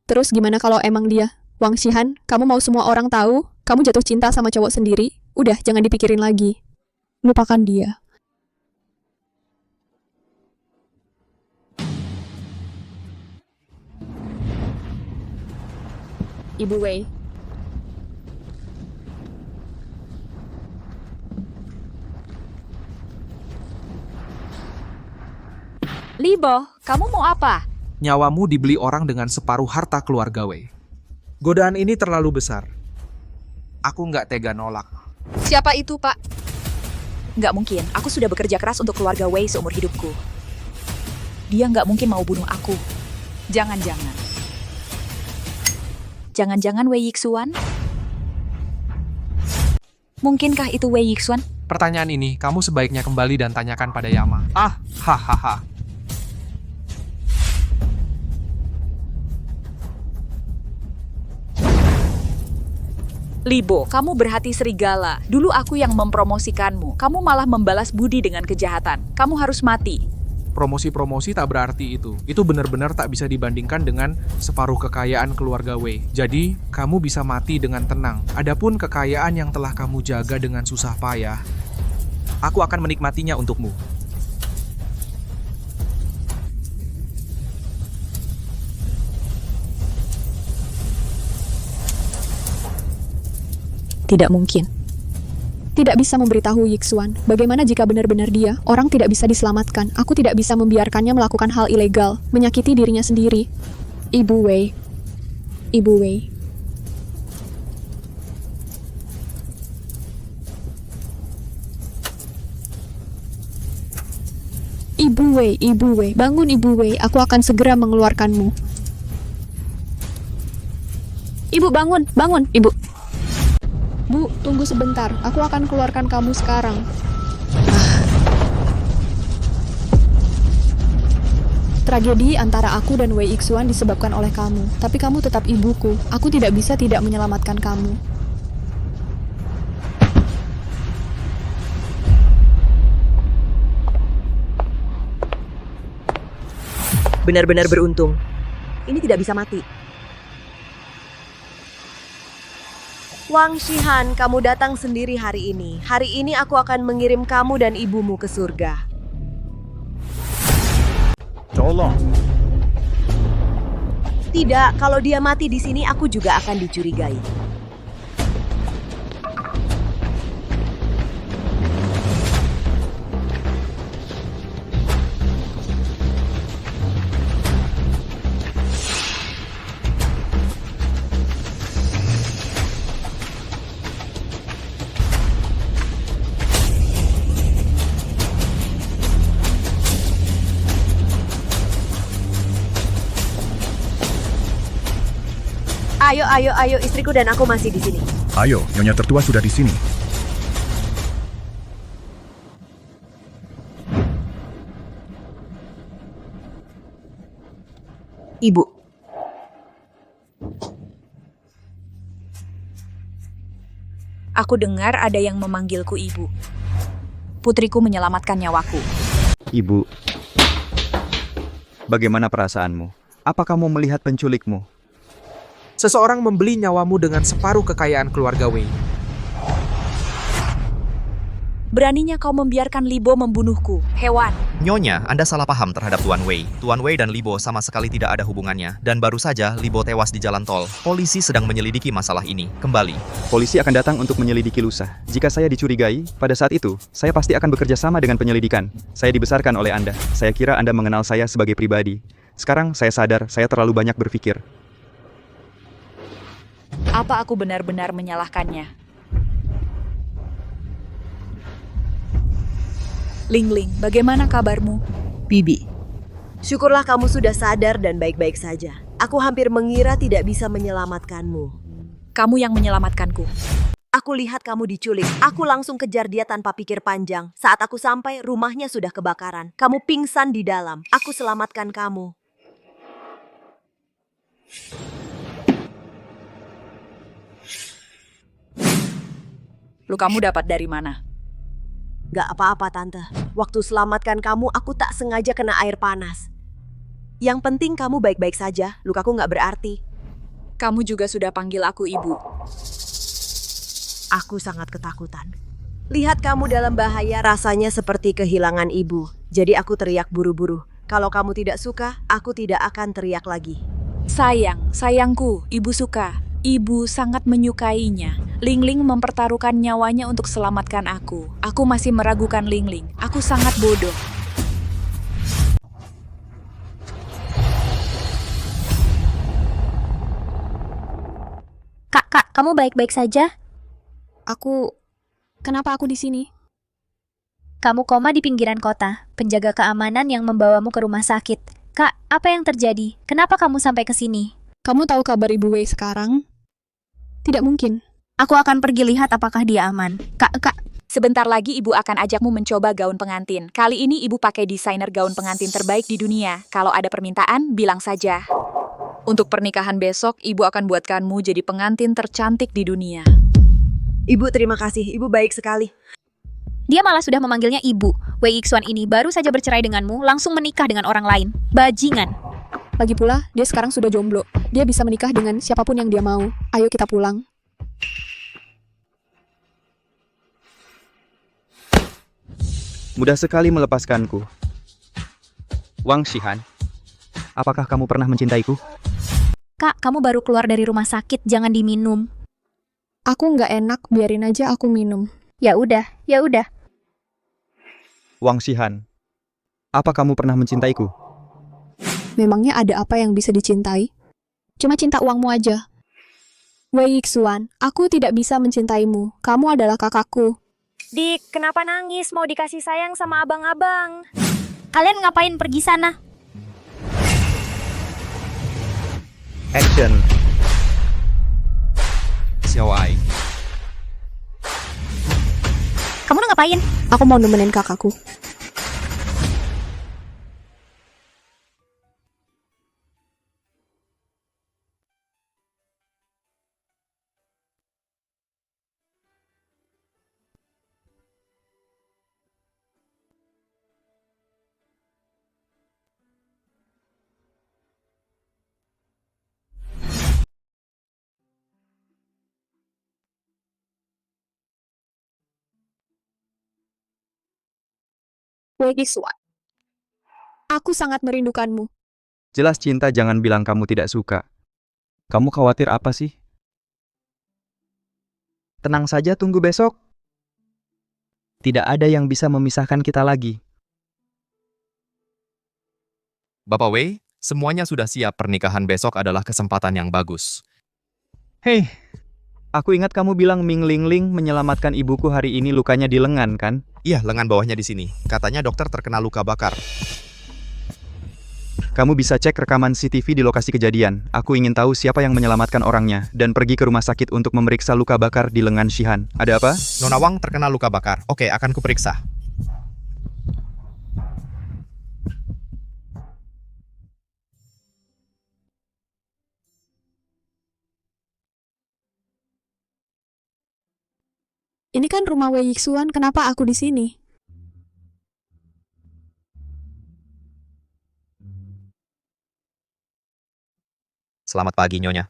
Terus gimana kalau emang dia? Wang Shihan, kamu mau semua orang tahu? Kamu jatuh cinta sama cowok sendiri? Udah, jangan dipikirin lagi. Lupakan dia. Ibu Wei. Libo, kamu mau apa? Nyawamu dibeli orang dengan separuh harta keluarga Wei. Godaan ini terlalu besar. Aku nggak tega nolak. Siapa itu, Pak? Nggak mungkin. Aku sudah bekerja keras untuk keluarga Wei seumur hidupku. Dia nggak mungkin mau bunuh aku. Jangan-jangan. Jangan-jangan Wei Yixuan? Mungkinkah itu Wei Yixuan? Pertanyaan ini, kamu sebaiknya kembali dan tanyakan pada Yama. Hahaha. Libo, kamu berhati serigala. Dulu aku yang mempromosikanmu. Kamu malah membalas budi dengan kejahatan. Kamu harus mati. Promosi-promosi tak berarti itu. Itu benar-benar tak bisa dibandingkan dengan separuh kekayaan keluarga Wei. Jadi, kamu bisa mati dengan tenang. Adapun kekayaan yang telah kamu jaga dengan susah payah, aku akan menikmatinya untukmu. Tidak mungkin. Tidak bisa memberitahu Yixuan. Bagaimana jika benar-benar dia, orang tidak bisa diselamatkan. Aku tidak bisa membiarkannya melakukan hal ilegal, menyakiti dirinya sendiri. Ibu Wei. Ibu Wei. Ibu Wei, Ibu Wei, bangun Ibu Wei, aku akan segera mengeluarkanmu. Ibu bangun, bangun, Ibu. Bu, tunggu sebentar. Aku akan keluarkan kamu sekarang. Tragedi antara aku dan Wei Yixuan disebabkan oleh kamu. Tapi kamu tetap ibuku. Aku tidak bisa tidak menyelamatkan kamu. Benar-benar beruntung. Ini tidak bisa mati. Wang Shihan, kamu datang sendiri hari ini. Hari ini aku akan mengirim kamu dan ibumu ke surga. Tolong. Tidak, kalau dia mati di sini aku juga akan dicurigai. Ayo, istriku dan aku masih di sini. Ayo, Nyonya tertua sudah di sini. Ibu. Aku dengar ada yang memanggilku ibu. Putriku menyelamatkan nyawaku. Ibu, bagaimana perasaanmu? Apa kamu melihat penculikmu? Seseorang membeli nyawamu dengan separuh kekayaan keluarga Wei. Beraninya kau membiarkan Libo membunuhku, hewan. Nyonya, Anda salah paham terhadap Tuan Wei. Tuan Wei dan Libo sama sekali tidak ada hubungannya. Dan baru saja Libo tewas di jalan tol. Polisi sedang menyelidiki masalah ini. Kembali. Polisi akan datang untuk menyelidiki lusa. Jika saya dicurigai, pada saat itu, saya pasti akan bekerja sama dengan penyelidikan. Saya dibesarkan oleh Anda. Saya kira Anda mengenal saya sebagai pribadi. Sekarang saya sadar saya terlalu banyak berpikir. Apa aku benar-benar menyalahkannya? Ling, bagaimana kabarmu? Bibi. Syukurlah kamu sudah sadar dan baik-baik saja. Aku hampir mengira tidak bisa menyelamatkanmu. Kamu yang menyelamatkanku. Aku lihat kamu diculik. Aku langsung kejar dia tanpa pikir panjang. Saat aku sampai, rumahnya sudah kebakaran. Kamu pingsan di dalam. Aku selamatkan kamu. Lukamu dapat dari mana? Gak apa-apa, Tante. Waktu selamatkan kamu, aku tak sengaja kena air panas. Yang penting kamu baik-baik saja. Lukaku gak berarti. Kamu juga sudah panggil aku ibu. Aku sangat ketakutan. Lihat kamu dalam bahaya, rasanya seperti kehilangan ibu. Jadi aku teriak buru-buru. Kalau kamu tidak suka, aku tidak akan teriak lagi. Sayangku, ibu suka. Ibu sangat menyukainya. Ling mempertaruhkan nyawanya untuk selamatkan aku. Aku masih meragukan Ling. Aku sangat bodoh. Kak, kamu baik-baik saja? Kenapa aku di sini? Kamu koma di pinggiran kota. Penjaga keamanan yang membawamu ke rumah sakit. Kak, apa yang terjadi? Kenapa kamu sampai ke sini? Kamu tahu kabar Ibu Wei sekarang? Tidak mungkin. Aku akan pergi lihat apakah dia aman. Kak. Sebentar lagi ibu akan ajakmu mencoba gaun pengantin. Kali ini ibu pakai desainer gaun pengantin terbaik di dunia. Kalau ada permintaan, bilang saja. Untuk pernikahan besok, ibu akan buatkanmu jadi pengantin tercantik di dunia. Ibu, terima kasih. Ibu baik sekali. Dia malah sudah memanggilnya ibu. Wei Yixuan ini baru saja bercerai denganmu, langsung menikah dengan orang lain. Bajingan. Lagi pula, dia sekarang sudah jomblo. Dia bisa menikah dengan siapapun yang dia mau. Ayo kita pulang. Mudah sekali melepaskanku. Wang Shihan, apakah kamu pernah mencintaiku? Kak, kamu baru keluar dari rumah sakit, jangan diminum. Aku nggak enak, biarin aja aku minum. Ya udah, ya udah. Wang Shihan, apa kamu pernah mencintaiku? Memangnya ada apa yang bisa dicintai? Cuma cinta uangmu aja. Wei Yixuan, aku tidak bisa mencintaimu. Kamu adalah kakakku. Dik, kenapa nangis? Mau dikasih sayang sama abang-abang. Kalian ngapain pergi sana? Action. Xiao Ai. Kamu ngapain? Aku mau nemenin kakakku. Wei Yixuan, aku sangat merindukanmu. Jelas cinta, jangan bilang kamu tidak suka. Kamu khawatir apa sih? Tenang saja, tunggu besok. Tidak ada yang bisa memisahkan kita lagi. Bapak Wei, semuanya sudah siap. Pernikahan besok adalah kesempatan yang bagus. Hei, aku ingat kamu bilang Ming Ling Ling menyelamatkan ibuku hari ini, lukanya di lengan, kan? Iya, lengan bawahnya di sini. Katanya dokter terkena luka bakar. Kamu bisa cek rekaman CCTV di lokasi kejadian. Aku ingin tahu siapa yang menyelamatkan orangnya dan pergi ke rumah sakit untuk memeriksa luka bakar di lengan Shihan. Ada apa? Nona Wang terkena luka bakar. Oke, akan kuperiksa. Ini kan rumah Wei Yixuan, kenapa aku di sini? Selamat pagi, Nyonya.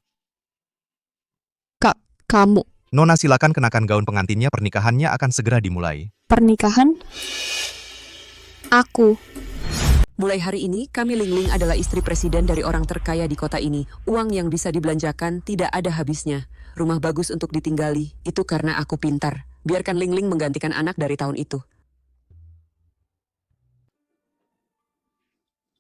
Kamu. Nona, silakan kenakan gaun pengantinnya. Pernikahannya akan segera dimulai. Pernikahan? Aku. Mulai hari ini, kami Ling Ling adalah istri presiden dari orang terkaya di kota ini. Uang yang bisa dibelanjakan tidak ada habisnya. Rumah bagus untuk ditinggali, itu karena aku pintar. Biarkan Ling Ling menggantikan anak dari tahun itu.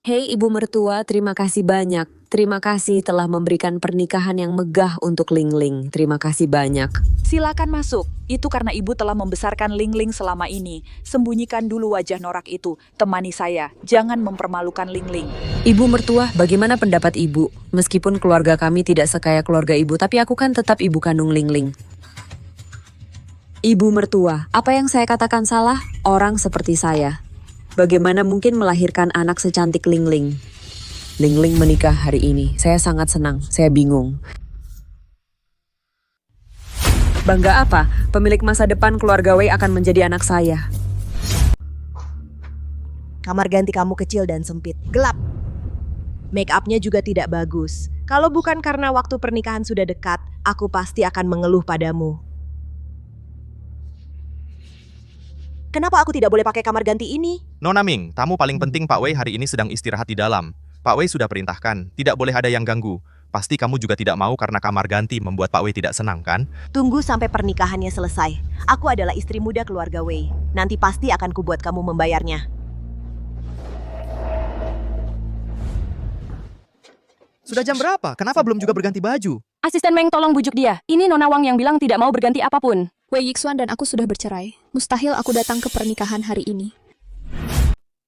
Hei Ibu Mertua, terima kasih banyak. Terima kasih telah memberikan pernikahan yang megah untuk Ling Ling. Terima kasih banyak. Silakan masuk. Itu karena ibu telah membesarkan Ling Ling selama ini. Sembunyikan dulu wajah norak itu. Temani saya. Jangan mempermalukan Ling Ling. Ibu Mertua, bagaimana pendapat Ibu? Meskipun keluarga kami tidak sekaya keluarga Ibu, tapi aku kan tetap ibu kandung Ling Ling. Ibu Mertua, apa yang saya katakan salah? Orang seperti saya. Bagaimana mungkin melahirkan anak secantik Ling Ling? Ling Ling menikah hari ini. Saya sangat senang. Saya bingung. Bangga apa? Pemilik masa depan keluarga Wei akan menjadi anak saya. Kamar ganti kamu kecil dan sempit. Gelap. Make up-nya juga tidak bagus. Kalau bukan karena waktu pernikahan sudah dekat, aku pasti akan mengeluh padamu. Kenapa aku tidak boleh pakai kamar ganti ini? Nona Ming, tamu paling penting Pak Wei hari ini sedang istirahat di dalam. Pak Wei sudah perintahkan, tidak boleh ada yang ganggu. Pasti kamu juga tidak mau karena kamar ganti membuat Pak Wei tidak senang, kan? Tunggu sampai pernikahannya selesai. Aku adalah istri muda keluarga Wei. Nanti pasti akan kubuat kamu membayarnya. Sudah jam berapa? Kenapa belum juga berganti baju? Asisten Meng, tolong bujuk dia. Ini Nona Wang yang bilang tidak mau berganti apapun. Wei Yixuan dan aku sudah bercerai. Mustahil aku datang ke pernikahan hari ini.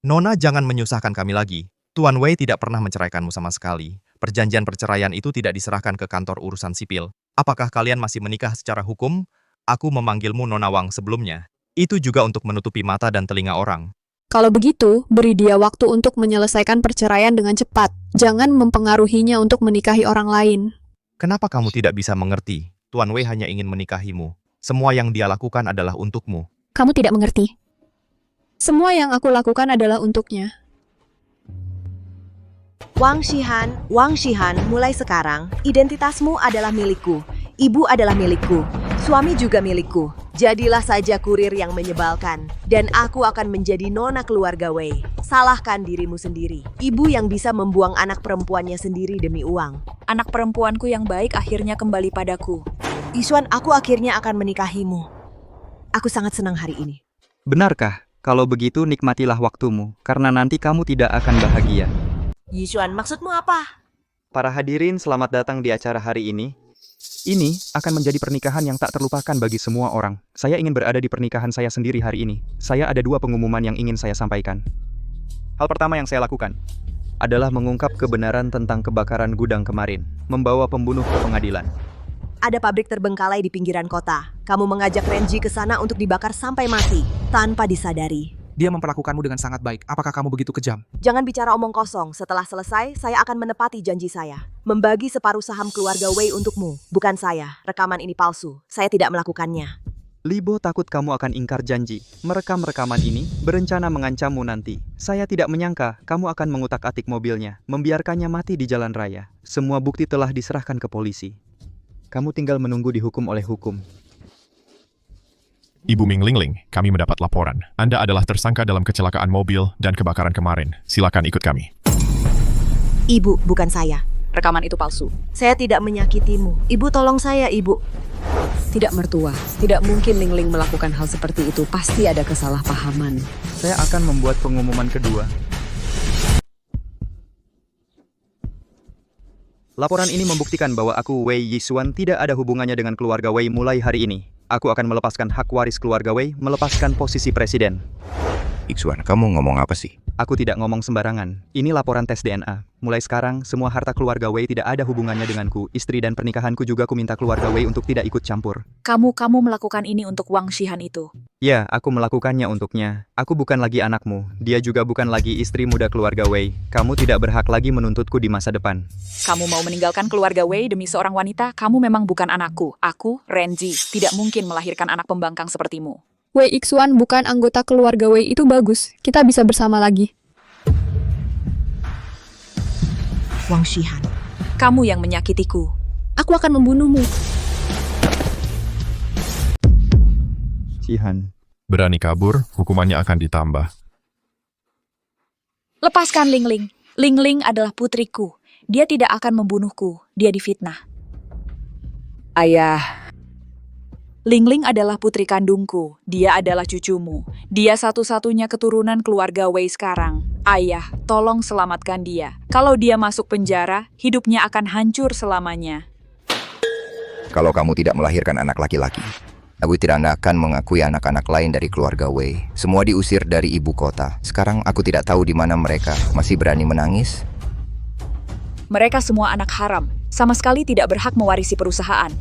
Nona, jangan menyusahkan kami lagi. Tuan Wei tidak pernah menceraikanmu sama sekali. Perjanjian perceraian itu tidak diserahkan ke kantor urusan sipil. Apakah kalian masih menikah secara hukum? Aku memanggilmu Nona Wang sebelumnya. Itu juga untuk menutupi mata dan telinga orang. Kalau begitu, beri dia waktu untuk menyelesaikan perceraian dengan cepat. Jangan mempengaruhinya untuk menikahi orang lain. Kenapa kamu tidak bisa mengerti? Tuan Wei hanya ingin menikahimu. Semua yang dia lakukan adalah untukmu. Kamu tidak mengerti. Semua yang aku lakukan adalah untuknya. Wang Shihan, mulai sekarang, identitasmu adalah milikku. Ibu adalah milikku. Suami juga milikku. Jadilah saja kurir yang menyebalkan. Dan aku akan menjadi nona keluarga Wei. Salahkan dirimu sendiri. Ibu yang bisa membuang anak perempuannya sendiri demi uang. Anak perempuanku yang baik akhirnya kembali padaku. Yixuan, aku akhirnya akan menikahimu. Aku sangat senang hari ini. Benarkah? Kalau begitu nikmatilah waktumu, karena nanti kamu tidak akan bahagia. Yixuan, maksudmu apa? Para hadirin, selamat datang di acara hari ini. Ini akan menjadi pernikahan yang tak terlupakan bagi semua orang. Saya ingin berada di pernikahan saya sendiri hari ini. Saya ada 2 pengumuman yang ingin saya sampaikan. Hal pertama yang saya lakukan adalah mengungkap kebenaran tentang kebakaran gudang kemarin, membawa pembunuh ke pengadilan. Ada pabrik terbengkalai di pinggiran kota. Kamu mengajak Renji ke sana untuk dibakar sampai mati, tanpa disadari. Dia memperlakukanmu dengan sangat baik. Apakah kamu begitu kejam? Jangan bicara omong kosong. Setelah selesai, saya akan menepati janji saya. Membagi separuh saham keluarga Wei untukmu. Bukan saya. Rekaman ini palsu. Saya tidak melakukannya. Libo takut kamu akan ingkar janji. Merekam rekaman ini, berencana mengancammu nanti. Saya tidak menyangka kamu akan mengutak-atik mobilnya, membiarkannya mati di jalan raya. Semua bukti telah diserahkan ke polisi. Kamu tinggal menunggu dihukum oleh hukum. Ibu Ming Lingling, kami mendapat laporan. Anda adalah tersangka dalam kecelakaan mobil dan kebakaran kemarin. Silakan ikut kami. Ibu, bukan saya. Rekaman itu palsu. Saya tidak menyakitimu. Ibu, tolong saya, Ibu. Tidak mertua, tidak mungkin Lingling melakukan hal seperti itu. Pasti ada kesalahpahaman. Saya akan membuat pengumuman kedua. Laporan ini membuktikan bahwa aku, Wei Yixuan, tidak ada hubungannya dengan keluarga Wei mulai hari ini. Aku akan melepaskan hak waris keluarga Wei, melepaskan posisi presiden. Yixuan, kamu ngomong apa sih? Aku tidak ngomong sembarangan. Ini laporan tes DNA. Mulai sekarang, semua harta keluarga Wei tidak ada hubungannya denganku. Istri dan pernikahanku juga ku minta keluarga Wei untuk tidak ikut campur. Kamu melakukan ini untuk Wang Shihan itu. Ya, aku melakukannya untuknya. Aku bukan lagi anakmu. Dia juga bukan lagi istri muda keluarga Wei. Kamu tidak berhak lagi menuntutku di masa depan. Kamu mau meninggalkan keluarga Wei demi seorang wanita? Kamu memang bukan anakku. Aku, Renji, tidak mungkin melahirkan anak pembangkang sepertimu. Wei Yixuan bukan anggota keluarga Wei, itu bagus. Kita bisa bersama lagi. Wang Shihan, kamu yang menyakitiku. Aku akan membunuhmu. Shihan. Berani kabur, hukumannya akan ditambah. Lepaskan Lingling. Lingling adalah putriku. Dia tidak akan membunuhku. Dia difitnah. Ayah. Lingling adalah putri kandungku. Dia adalah cucumu. Dia satu-satunya keturunan keluarga Wei sekarang. Ayah, tolong selamatkan dia. Kalau dia masuk penjara, hidupnya akan hancur selamanya. Kalau kamu tidak melahirkan anak laki-laki, aku tidak akan mengakui anak-anak lain dari keluarga Wei. Semua diusir dari ibu kota. Sekarang aku tidak tahu di mana mereka. Masih berani menangis? Mereka semua anak haram. Sama sekali tidak berhak mewarisi perusahaan.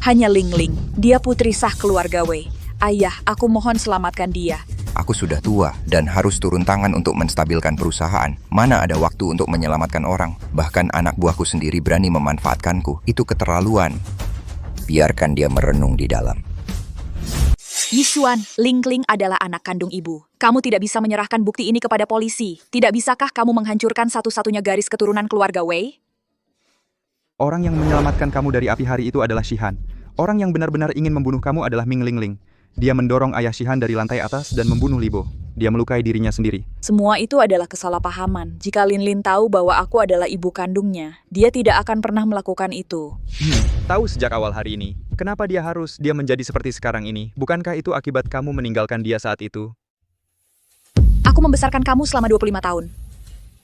Hanya Lingling, dia putri sah keluarga Wei. Ayah, aku mohon selamatkan dia. Aku sudah tua dan harus turun tangan untuk menstabilkan perusahaan. Mana ada waktu untuk menyelamatkan orang. Bahkan anak buahku sendiri berani memanfaatkanku. Itu keterlaluan. Biarkan dia merenung di dalam. Yixuan, Lingling adalah anak kandung ibu. Kamu tidak bisa menyerahkan bukti ini kepada polisi. Tidak bisakah kamu menghancurkan satu-satunya garis keturunan keluarga Wei? Orang yang menyelamatkan kamu dari api hari itu adalah Shihan. Orang yang benar-benar ingin membunuh kamu adalah Ming Lingling. Dia mendorong ayah Shihan dari lantai atas dan membunuh Libo. Dia melukai dirinya sendiri. Semua itu adalah kesalahpahaman. Jika Lin tahu bahwa aku adalah ibu kandungnya, dia tidak akan pernah melakukan itu. Tahu sejak awal hari ini. Kenapa dia menjadi seperti sekarang ini? Bukankah itu akibat kamu meninggalkan dia saat itu? Aku membesarkan kamu selama 25 tahun.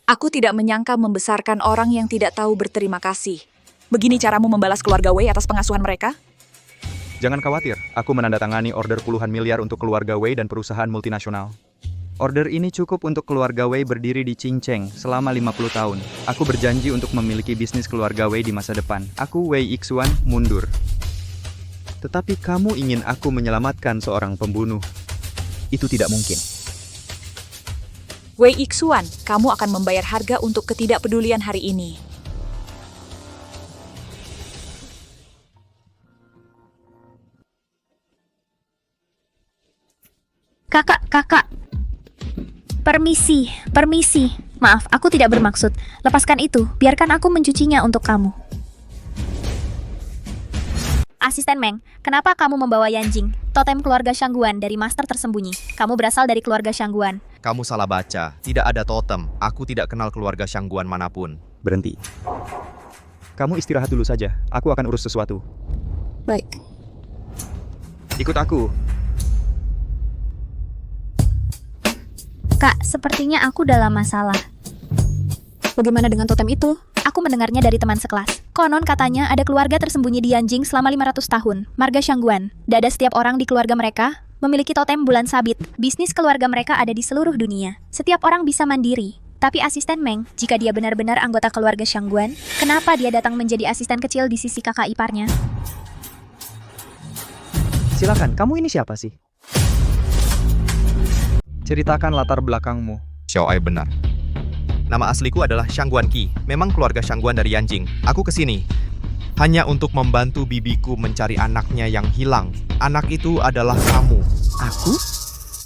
Aku tidak menyangka membesarkan orang yang tidak tahu berterima kasih. Begini caramu membalas keluarga Wei atas pengasuhan mereka? Jangan khawatir, aku menandatangani order puluhan miliar untuk keluarga Wei dan perusahaan multinasional. Order ini cukup untuk keluarga Wei berdiri di Qingcheng selama 50 tahun. Aku berjanji untuk memiliki bisnis keluarga Wei di masa depan. Aku, Wei Yixuan, mundur. Tetapi kamu ingin aku menyelamatkan seorang pembunuh. Itu tidak mungkin. Wei Yixuan, kamu akan membayar harga untuk ketidakpedulian hari ini. Kakak. Permisi. Maaf, aku tidak bermaksud. Lepaskan itu, biarkan aku mencucinya untuk kamu. Asisten Meng, kenapa kamu membawa Yanjing, totem keluarga Shangguan dari master tersembunyi? Kamu berasal dari keluarga Shangguan. Kamu salah baca. Tidak ada totem. Aku tidak kenal keluarga Shangguan manapun. Berhenti. Kamu istirahat dulu saja. Aku akan urus sesuatu. Baik. Ikut aku. Kak, sepertinya aku dalam masalah. Bagaimana dengan totem itu? Aku mendengarnya dari teman sekelas. Konon katanya ada keluarga tersembunyi di Yanjing selama 500 tahun, marga Shangguan. Dada setiap orang di keluarga mereka memiliki totem bulan sabit. Bisnis keluarga mereka ada di seluruh dunia. Setiap orang bisa mandiri. Tapi asisten Meng, jika dia benar-benar anggota keluarga Shangguan, kenapa dia datang menjadi asisten kecil di sisi kakak iparnya? Silakan, kamu ini siapa sih? Ceritakan latar belakangmu. Xiao Ai benar. Nama asliku adalah Shangguan Qi. Memang keluarga Shangguan dari Yanjing. Aku kesini hanya untuk membantu bibiku mencari anaknya yang hilang. Anak itu adalah kamu. Aku?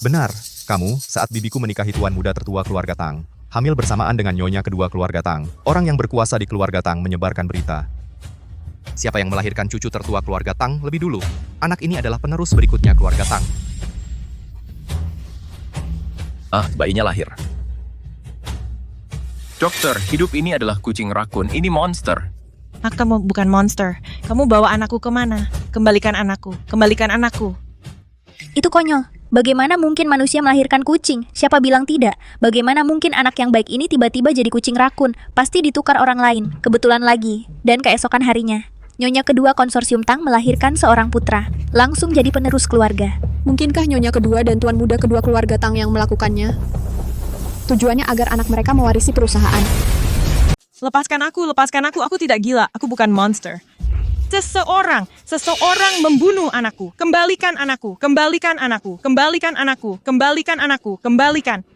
Benar, kamu saat bibiku menikahi tuan muda tertua keluarga Tang. Hamil bersamaan dengan nyonya kedua keluarga Tang. Orang yang berkuasa di keluarga Tang menyebarkan berita. Siapa yang melahirkan cucu tertua keluarga Tang lebih dulu? Anak ini adalah penerus berikutnya keluarga Tang. Bayinya lahir. Dokter, hidup ini adalah kucing rakun. Ini monster. Kamu bukan monster. Kamu bawa anakku kemana? Kembalikan anakku. Kembalikan anakku. Itu konyol. Bagaimana mungkin manusia melahirkan kucing? Siapa bilang tidak? Bagaimana mungkin anak yang baik ini tiba-tiba jadi kucing rakun? Pasti ditukar orang lain. Kebetulan lagi. Dan keesokan harinya, nyonya kedua konsorsium Tang melahirkan seorang putra. Langsung jadi penerus keluarga. Mungkinkah nyonya kedua dan tuan muda kedua keluarga Tang yang melakukannya? Tujuannya agar anak mereka mewarisi perusahaan. Lepaskan aku tidak gila, aku bukan monster. Seseorang membunuh anakku. Kembalikan anakku, kembalikan anakku, kembalikan anakku, kembalikan anakku, kembalikan.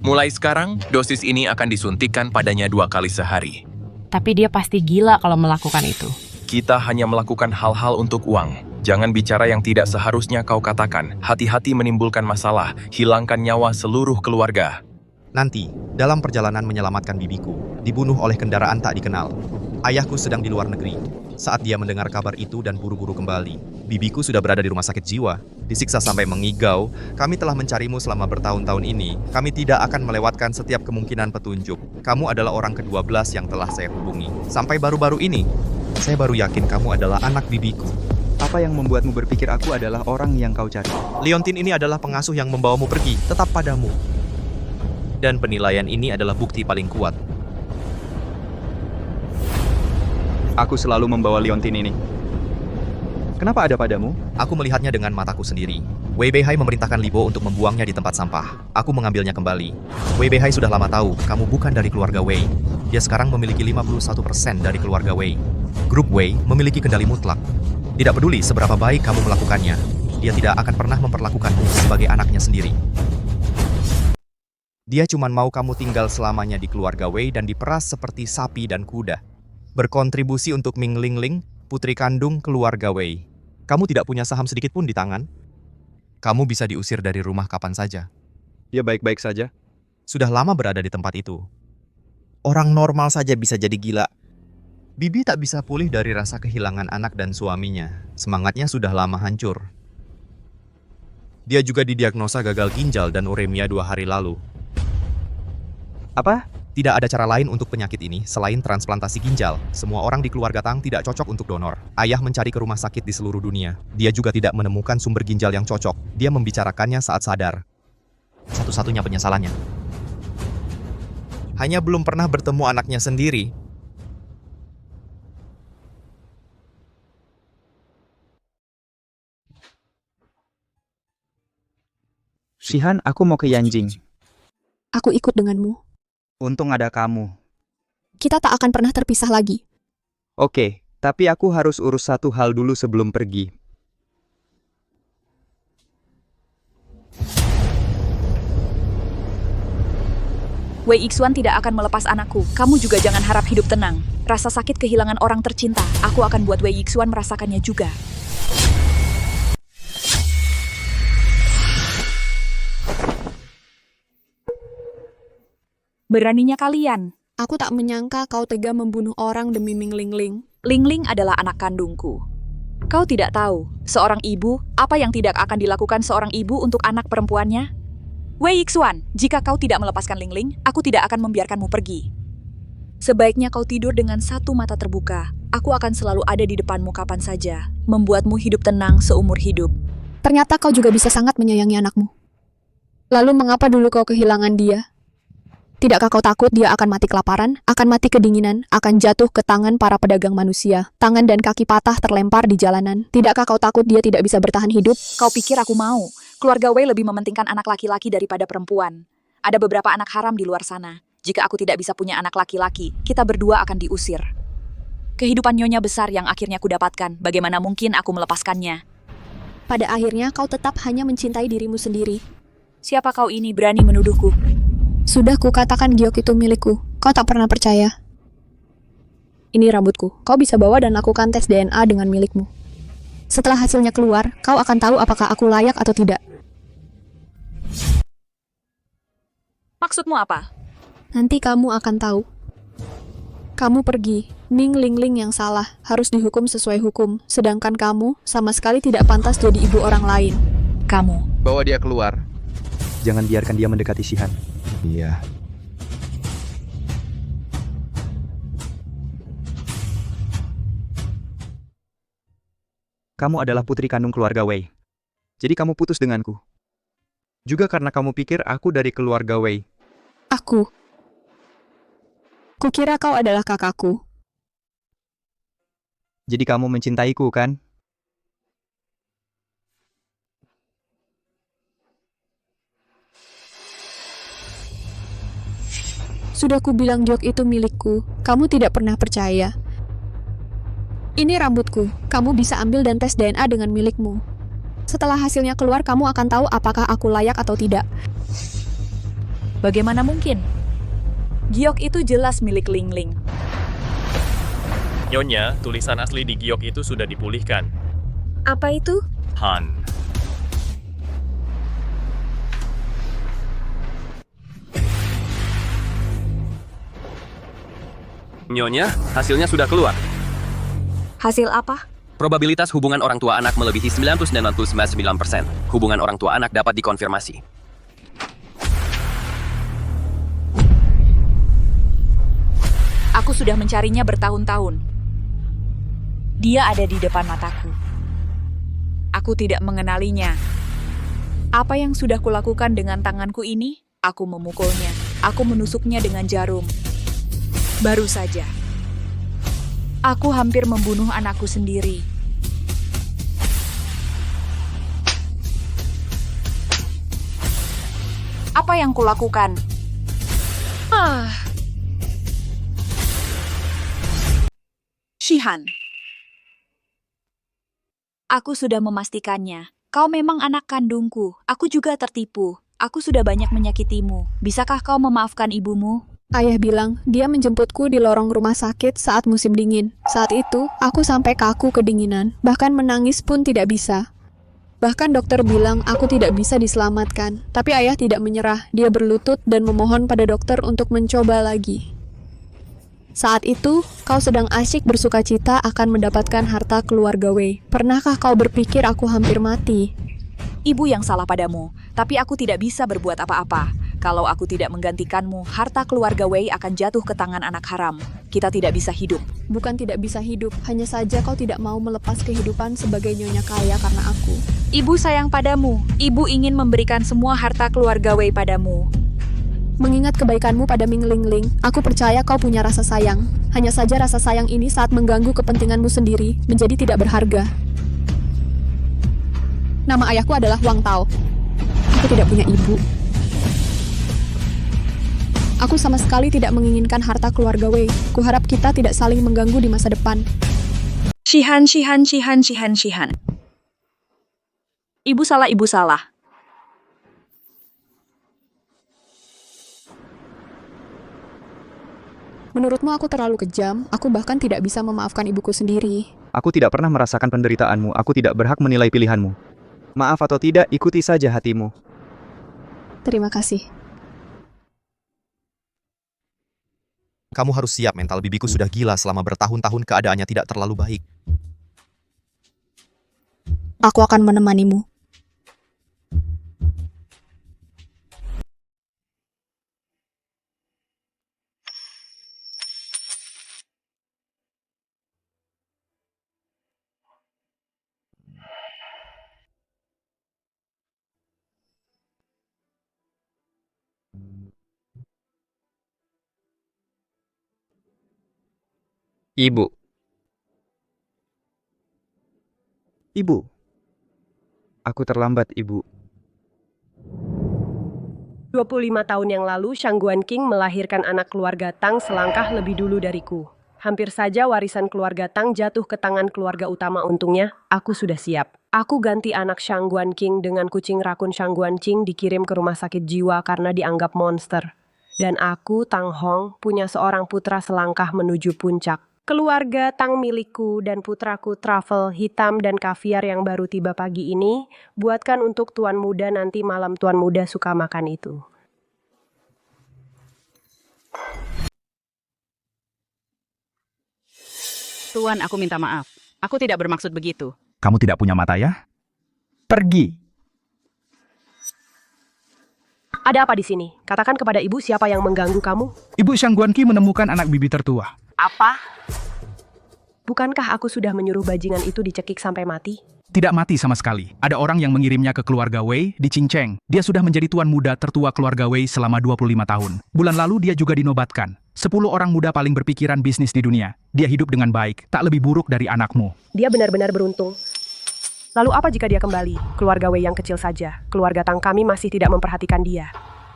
Mulai sekarang, dosis ini akan disuntikkan padanya 2 kali sehari. Tapi dia pasti gila kalau melakukan itu. Kita hanya melakukan hal-hal untuk uang. Jangan bicara yang tidak seharusnya kau katakan. Hati-hati menimbulkan masalah, hilangkan nyawa seluruh keluarga. Nanti, dalam perjalanan menyelamatkan bibiku, dibunuh oleh kendaraan tak dikenal. Ayahku sedang di luar negeri. Saat dia mendengar kabar itu dan buru-buru kembali, bibiku sudah berada di rumah sakit jiwa. Disiksa sampai mengigau, kami telah mencarimu selama bertahun-tahun ini. Kami tidak akan melewatkan setiap kemungkinan petunjuk. Kamu adalah orang ke-12 yang telah saya hubungi. Sampai baru-baru ini, saya baru yakin kamu adalah anak bibiku. Apa yang membuatmu berpikir aku adalah orang yang kau cari? Leontin ini adalah pengasuh yang membawamu pergi, tetap padamu. Dan penilaian ini adalah bukti paling kuat. Aku selalu membawa Leontin ini. Kenapa ada padamu? Aku melihatnya dengan mataku sendiri. Wei Beihai memerintahkan Libo untuk membuangnya di tempat sampah. Aku mengambilnya kembali. Wei Beihai sudah lama tahu kamu bukan dari keluarga Wei. Dia sekarang memiliki 51% dari keluarga Wei. Grup Wei memiliki kendali mutlak. Tidak peduli seberapa baik kamu melakukannya, dia tidak akan pernah memperlakukanmu sebagai anaknya sendiri. Dia cuma mau kamu tinggal selamanya di keluarga Wei dan diperas seperti sapi dan kuda. Berkontribusi untuk Ming Lingling, putri kandung keluarga Wei. Kamu tidak punya saham sedikit pun di tangan. Kamu bisa diusir dari rumah kapan saja. Dia baik-baik saja. Sudah lama berada di tempat itu. Orang normal saja bisa jadi gila. Bibi tak bisa pulih dari rasa kehilangan anak dan suaminya. Semangatnya sudah lama hancur. Dia juga didiagnosa gagal ginjal dan uremia 2 hari lalu. Apa? Tidak ada cara lain untuk penyakit ini selain transplantasi ginjal. Semua orang di keluarga Tang tidak cocok untuk donor. Ayah mencari ke rumah sakit di seluruh dunia. Dia juga tidak menemukan sumber ginjal yang cocok. Dia membicarakannya saat sadar. Satu-satunya penyesalannya. Hanya belum pernah bertemu anaknya sendiri. Shihan, aku mau ke Yanjing. Aku ikut denganmu. Untung ada kamu. Kita tak akan pernah terpisah lagi. Oke, tapi aku harus urus satu hal dulu sebelum pergi. Wei Ixuan tidak akan melepas anakku. Kamu juga jangan harap hidup tenang. Rasa sakit kehilangan orang tercinta, aku akan buat Wei Ixuan merasakannya juga. Beraninya kalian. Aku tak menyangka kau tega membunuh orang demi Ming Lingling. Lingling adalah anak kandungku. Kau tidak tahu, seorang ibu, apa yang tidak akan dilakukan seorang ibu untuk anak perempuannya? Wei Yixuan, jika kau tidak melepaskan Lingling, aku tidak akan membiarkanmu pergi. Sebaiknya kau tidur dengan satu mata terbuka. Aku akan selalu ada di depanmu kapan saja, membuatmu hidup tenang seumur hidup. Ternyata kau juga bisa sangat menyayangi anakmu. Lalu mengapa dulu kau kehilangan dia? Tidakkah kau takut dia akan mati kelaparan, akan mati kedinginan, akan jatuh ke tangan para pedagang manusia, tangan dan kaki patah terlempar di jalanan? Tidakkah kau takut dia tidak bisa bertahan hidup? Kau pikir aku mau? Keluarga Wei lebih mementingkan anak laki-laki daripada perempuan. Ada beberapa anak haram di luar sana. Jika aku tidak bisa punya anak laki-laki, kita berdua akan diusir. Kehidupan nyonya besar yang akhirnya kudapatkan, bagaimana mungkin aku melepaskannya? Pada akhirnya kau tetap hanya mencintai dirimu sendiri. Siapa kau ini berani menuduhku? Sudah kukatakan giok itu milikku. Kau tak pernah percaya. Ini rambutku. Kau bisa bawa dan lakukan tes DNA dengan milikmu. Setelah hasilnya keluar, kau akan tahu apakah aku layak atau tidak. Maksudmu apa? Nanti kamu akan tahu. Kamu pergi. Ming Lingling yang salah, harus dihukum sesuai hukum. Sedangkan kamu sama sekali tidak pantas jadi ibu orang lain. Kamu. Bawa dia keluar. Jangan biarkan dia mendekati Shihan. Iya. Kamu adalah putri kandung keluarga Wei. Jadi kamu putus denganku. Juga karena kamu pikir aku dari keluarga Wei. Aku. Kukira kau adalah kakakku. Jadi kamu mencintaiku, kan? Sudah kubilang giok itu milikku. Kamu tidak pernah percaya. Ini rambutku. Kamu bisa ambil dan tes DNA dengan milikmu. Setelah hasilnya keluar, kamu akan tahu apakah aku layak atau tidak. Bagaimana mungkin? Giok itu jelas milik Lingling. Nyonya, tulisan asli di giok itu sudah dipulihkan. Apa itu? Han. Nyonya, hasilnya sudah keluar. Hasil apa? Probabilitas hubungan orang tua anak melebihi 999%. Hubungan orang tua anak dapat dikonfirmasi. Aku sudah mencarinya bertahun-tahun. Dia ada di depan mataku. Aku tidak mengenalinya. Apa yang sudah kulakukan dengan tanganku ini? Aku memukulnya. Aku menusuknya dengan jarum. Baru saja. Aku hampir membunuh anakku sendiri. Apa yang kulakukan? Shihan. Aku sudah memastikannya. Kau memang anak kandungku. Aku juga tertipu. Aku sudah banyak menyakitimu. Bisakah kau memaafkan ibumu? Ayah bilang, dia menjemputku di lorong rumah sakit saat musim dingin. Saat itu, aku sampai kaku kedinginan. Bahkan menangis pun tidak bisa. Bahkan dokter bilang aku tidak bisa diselamatkan. Tapi ayah tidak menyerah. Dia berlutut dan memohon pada dokter untuk mencoba lagi. Saat itu, kau sedang asyik bersukacita akan mendapatkan harta keluarga Wei. Pernahkah kau berpikir aku hampir mati? Ibu yang salah padamu, tapi aku tidak bisa berbuat apa-apa. Kalau aku tidak menggantikanmu, harta keluarga Wei akan jatuh ke tangan anak haram. Kita tidak bisa hidup. Bukan tidak bisa hidup, hanya saja kau tidak mau melepas kehidupan sebagai nyonya kaya karena aku. Ibu sayang padamu. Ibu ingin memberikan semua harta keluarga Wei padamu. Mengingat kebaikanmu pada Ming Lingling, aku percaya kau punya rasa sayang. Hanya saja rasa sayang ini saat mengganggu kepentinganmu sendiri, menjadi tidak berharga. Nama ayahku adalah Wang Tao. Aku tidak punya ibu. Aku sama sekali tidak menginginkan harta keluarga Wei. Kuharap kita tidak saling mengganggu di masa depan. Shihan. Ibu salah. Menurutmu aku terlalu kejam? Aku bahkan tidak bisa memaafkan ibuku sendiri. Aku tidak pernah merasakan penderitaanmu. Aku tidak berhak menilai pilihanmu. Maaf atau tidak, ikuti saja hatimu. Terima kasih. Kamu harus siap, mental bibiku sudah gila selama bertahun-tahun keadaannya tidak terlalu baik. Aku akan menemanimu. Ibu. Ibu. Aku terlambat, Ibu. 25 tahun yang lalu, Shangguan King melahirkan anak keluarga Tang selangkah lebih dulu dariku. Hampir saja warisan keluarga Tang jatuh ke tangan keluarga utama. Untungnya, aku sudah siap. Aku ganti anak Shangguan King dengan kucing rakun. Shangguan King dikirim ke rumah sakit jiwa karena dianggap monster. Dan aku, Tang Hong, punya seorang putra selangkah menuju puncak. Keluarga Tang milikku dan putraku travel hitam dan kaviar yang baru tiba pagi ini, buatkan untuk tuan muda nanti malam. Tuan muda suka makan itu. Tuan, aku minta maaf. Aku tidak bermaksud begitu. Kamu tidak punya mata ya? Pergi. Ada apa di sini? Katakan kepada ibu siapa yang mengganggu kamu. Ibu Shangguan King menemukan anak bibi tertua. Apa? Bukankah aku sudah menyuruh bajingan itu dicekik sampai mati? Tidak mati sama sekali. Ada orang yang mengirimnya ke keluarga Wei di Qingcheng. Dia sudah menjadi tuan muda tertua keluarga Wei selama 25 tahun. Bulan lalu dia juga dinobatkan. 10 orang muda paling berpikiran bisnis di dunia. Dia hidup dengan baik, tak lebih buruk dari anakmu. Dia benar-benar beruntung. Lalu apa jika dia kembali? Keluarga Wei yang kecil saja. Keluarga Tang kami masih tidak memperhatikan dia.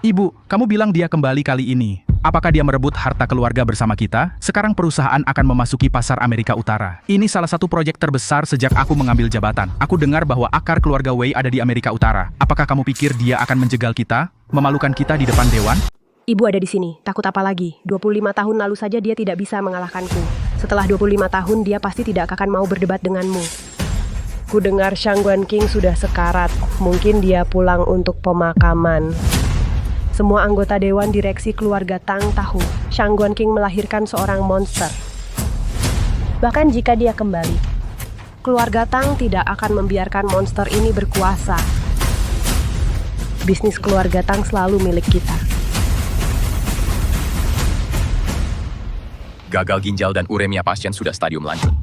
Ibu, kamu bilang dia kembali kali ini. Apakah dia merebut harta keluarga bersama kita? Sekarang perusahaan akan memasuki pasar Amerika Utara. Ini salah satu proyek terbesar sejak aku mengambil jabatan. Aku dengar bahwa akar keluarga Wei ada di Amerika Utara. Apakah kamu pikir dia akan menjegal kita? Memalukan kita di depan dewan? Ibu ada di sini. Takut apa lagi? 25 tahun lalu saja dia tidak bisa mengalahkanku. Setelah 25 tahun dia pasti tidak akan mau berdebat denganmu. Ku dengar Shangguan King sudah sekarat. Mungkin dia pulang untuk pemakaman. Semua anggota dewan direksi keluarga Tang tahu Shangguan King melahirkan seorang monster. Bahkan jika dia kembali, keluarga Tang tidak akan membiarkan monster ini berkuasa. Bisnis keluarga Tang selalu milik kita. Gagal ginjal dan uremia pasien sudah stadium lanjut.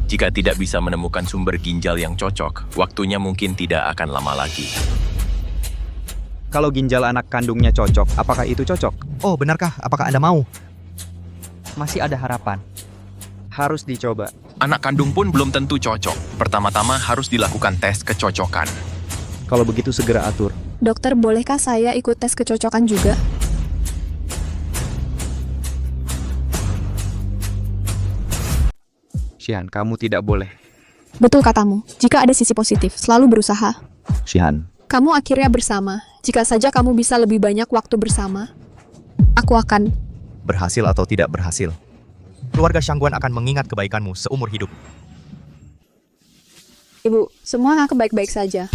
Jika tidak bisa menemukan sumber ginjal yang cocok, waktunya mungkin tidak akan lama lagi. Kalau ginjal anak kandungnya cocok, apakah itu cocok? Oh, benarkah? Apakah Anda mau? Masih ada harapan. Harus dicoba. Anak kandung pun belum tentu cocok. Pertama-tama harus dilakukan tes kecocokan. Kalau begitu segera atur. Dokter, bolehkah saya ikut tes kecocokan juga? Xian, kamu tidak boleh. Betul katamu. Jika ada sisi positif, selalu berusaha. Xian. Kamu akhirnya bersama. Jika saja kamu bisa lebih banyak waktu bersama, aku akan... Berhasil atau tidak berhasil, keluarga Shangguan akan mengingat kebaikanmu seumur hidup. Ibu, semua akan baik-baik saja.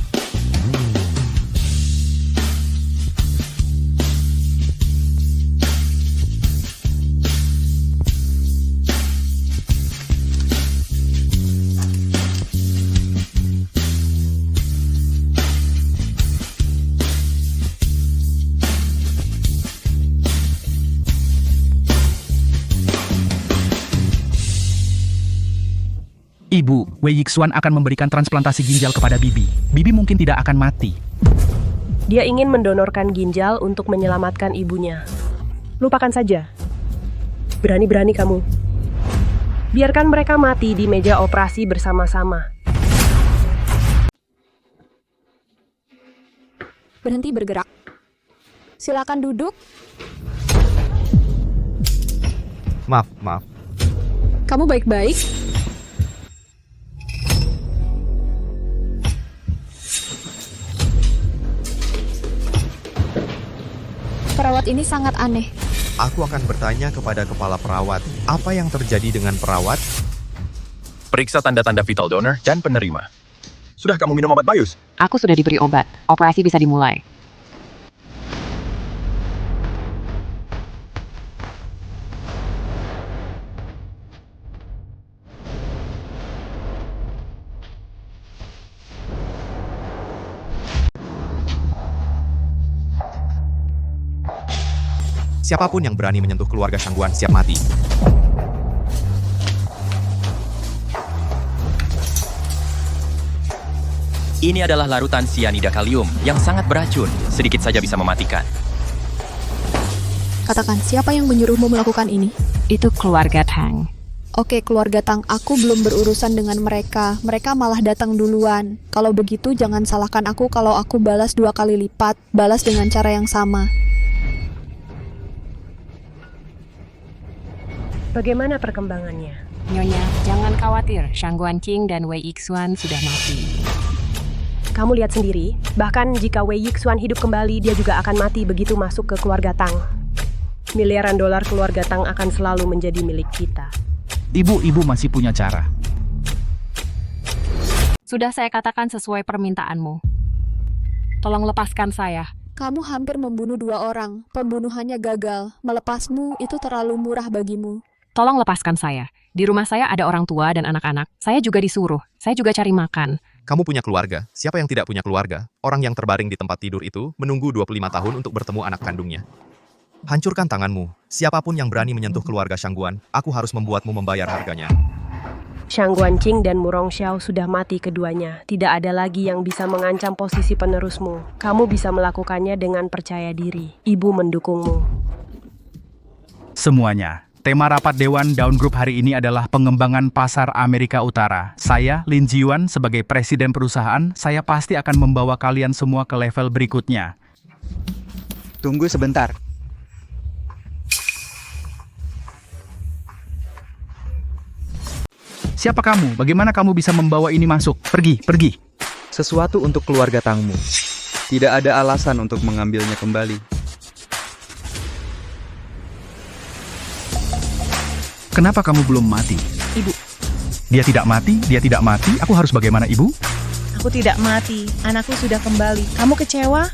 Ibu, Wei Yixuan akan memberikan transplantasi ginjal kepada Bibi. Bibi mungkin tidak akan mati. Dia ingin mendonorkan ginjal untuk menyelamatkan ibunya. Lupakan saja. Berani-berani kamu. Biarkan mereka mati di meja operasi bersama-sama. Berhenti bergerak. Silakan duduk. Maaf. Kamu baik-baik? Perawat ini sangat aneh. Aku akan bertanya kepada kepala perawat, apa yang terjadi dengan perawat? Periksa tanda-tanda vital donor dan penerima. Sudah kamu minum obat bius? Aku sudah diberi obat. Operasi bisa dimulai. Siapapun yang berani menyentuh keluarga Shangguan siap mati. Ini adalah larutan sianida kalium yang sangat beracun, sedikit saja bisa mematikan. Katakan, siapa yang menyuruhmu melakukan ini? Itu keluarga Tang. Oke, keluarga Tang, aku belum berurusan dengan mereka. Mereka malah datang duluan. Kalau begitu, jangan salahkan aku kalau aku balas 2 kali lipat. Balas dengan cara yang sama. Bagaimana perkembangannya? Nyonya, jangan khawatir. Shangguan Qing dan Wei Yixuan sudah mati. Kamu lihat sendiri, bahkan jika Wei Yixuan hidup kembali, dia juga akan mati begitu masuk ke keluarga Tang. Miliaran dolar keluarga Tang akan selalu menjadi milik kita. Ibu masih punya cara. Sudah saya katakan sesuai permintaanmu. Tolong lepaskan saya. Kamu hampir membunuh 2 orang. Pembunuhannya gagal. Melepasmu itu terlalu murah bagimu. Tolong lepaskan saya. Di rumah saya ada orang tua dan anak-anak. Saya juga disuruh. Saya juga cari makan. Kamu punya keluarga. Siapa yang tidak punya keluarga? Orang yang terbaring di tempat tidur itu menunggu 25 tahun untuk bertemu anak kandungnya. Hancurkan tanganmu. Siapapun yang berani menyentuh keluarga Shangguan, aku harus membuatmu membayar harganya. Shangguan Qing dan Murong Xiao sudah mati keduanya. Tidak ada lagi yang bisa mengancam posisi penerusmu. Kamu bisa melakukannya dengan percaya diri. Ibu mendukungmu. Semuanya. Tema rapat Dewan Dawn Group hari ini adalah pengembangan pasar Amerika Utara. Saya, Lin Jiwan, sebagai presiden perusahaan, saya pasti akan membawa kalian semua ke level berikutnya. Tunggu sebentar. Siapa kamu? Bagaimana kamu bisa membawa ini masuk? Pergi. Sesuatu untuk keluarga Tangmu. Tidak ada alasan untuk mengambilnya kembali. Kenapa kamu belum mati? Ibu. Dia tidak mati. Aku harus bagaimana, Ibu? Aku tidak mati. Anakku sudah kembali. Kamu kecewa?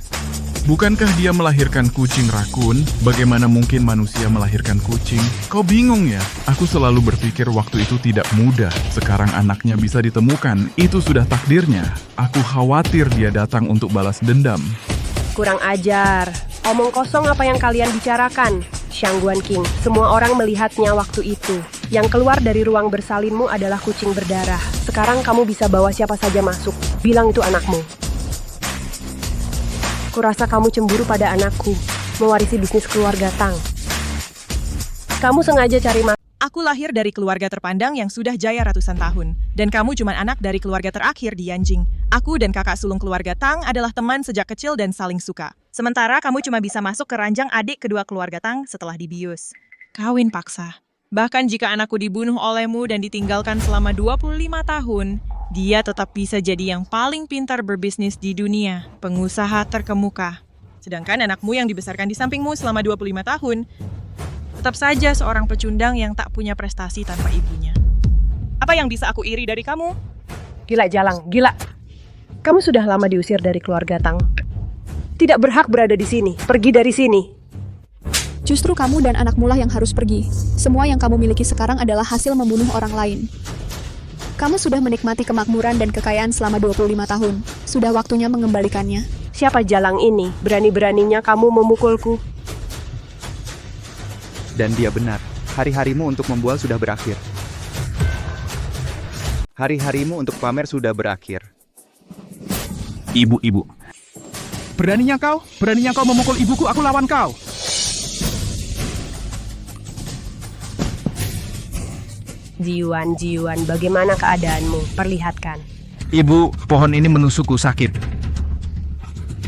Bukankah dia melahirkan kucing rakun? Bagaimana mungkin manusia melahirkan kucing? Kau bingung ya? Aku selalu berpikir waktu itu tidak mudah. Sekarang anaknya bisa ditemukan. Itu sudah takdirnya. Aku khawatir dia datang untuk balas dendam. Kurang ajar. Omong kosong apa yang kalian bicarakan? Shangguan Qing, semua orang melihatnya waktu itu. Yang keluar dari ruang bersalinmu adalah kucing berdarah. Sekarang kamu bisa bawa siapa saja masuk. Bilang itu anakmu. Kurasa kamu cemburu pada anakku, mewarisi bisnis keluarga Tang. Kamu sengaja cari masalah. Aku lahir dari keluarga terpandang yang sudah jaya ratusan tahun. Dan kamu cuma anak dari keluarga terakhir di Yanjing. Aku dan kakak sulung keluarga Tang adalah teman sejak kecil dan saling suka. Sementara kamu cuma bisa masuk ke ranjang adik kedua keluarga Tang setelah dibius. Kawin paksa. Bahkan jika anakku dibunuh olehmu dan ditinggalkan selama 25 tahun, dia tetap bisa jadi yang paling pintar berbisnis di dunia, pengusaha terkemuka. Sedangkan anakmu yang dibesarkan di sampingmu selama 25 tahun, tetap saja seorang pecundang yang tak punya prestasi tanpa ibunya. Apa yang bisa aku iri dari kamu? Gila Jalang, gila. Kamu sudah lama diusir dari keluarga Tang. Tidak berhak berada di sini. Pergi dari sini. Justru kamu dan anakmu lah yang harus pergi. Semua yang kamu miliki sekarang adalah hasil membunuh orang lain. Kamu sudah menikmati kemakmuran dan kekayaan selama 25 tahun. Sudah waktunya mengembalikannya. Siapa Jalang ini? Berani-beraninya kamu memukulku. Dan dia benar. Hari-harimu untuk membual sudah berakhir. Hari-harimu untuk pamer sudah berakhir. Ibu. Beraninya kau memukul ibuku, aku lawan kau. Jiwan, bagaimana keadaanmu? Perlihatkan. Ibu, pohon ini menusukku sakit.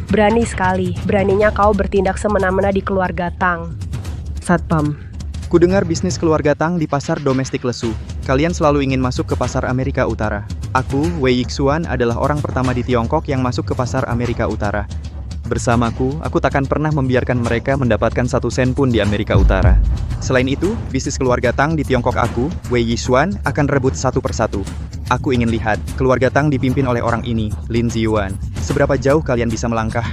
Berani sekali. Beraninya kau bertindak semena-mena di keluarga Tang. Satpam. Kudengar bisnis keluarga Tang di pasar domestik lesu. Kalian selalu ingin masuk ke pasar Amerika Utara. Aku, Wei Yixuan, adalah orang pertama di Tiongkok yang masuk ke pasar Amerika Utara. Bersamaku, aku takkan pernah membiarkan mereka mendapatkan 1 sen pun di Amerika Utara. Selain itu, bisnis keluarga Tang di Tiongkok aku, Wei Yixuan, akan rebut satu persatu. Aku ingin lihat, keluarga Tang dipimpin oleh orang ini, Lin Ziwan. Seberapa jauh kalian bisa melangkah?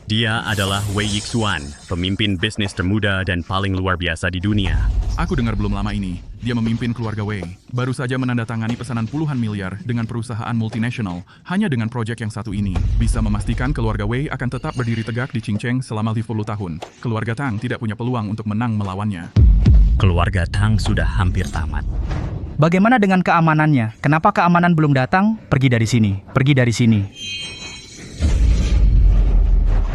Dia adalah Wei Yixuan, pemimpin bisnis termuda dan paling luar biasa di dunia. Aku dengar belum lama ini, dia memimpin keluarga Wei. Baru saja menandatangani pesanan puluhan miliar dengan perusahaan multinasional. Hanya dengan proyek yang satu ini, bisa memastikan keluarga Wei akan tetap berdiri tegak di Qingcheng selama 50 tahun. Keluarga Tang tidak punya peluang untuk menang melawannya. Keluarga Tang sudah hampir tamat. Bagaimana dengan keamanannya? Kenapa keamanan belum datang? Pergi dari sini. Pergi dari sini.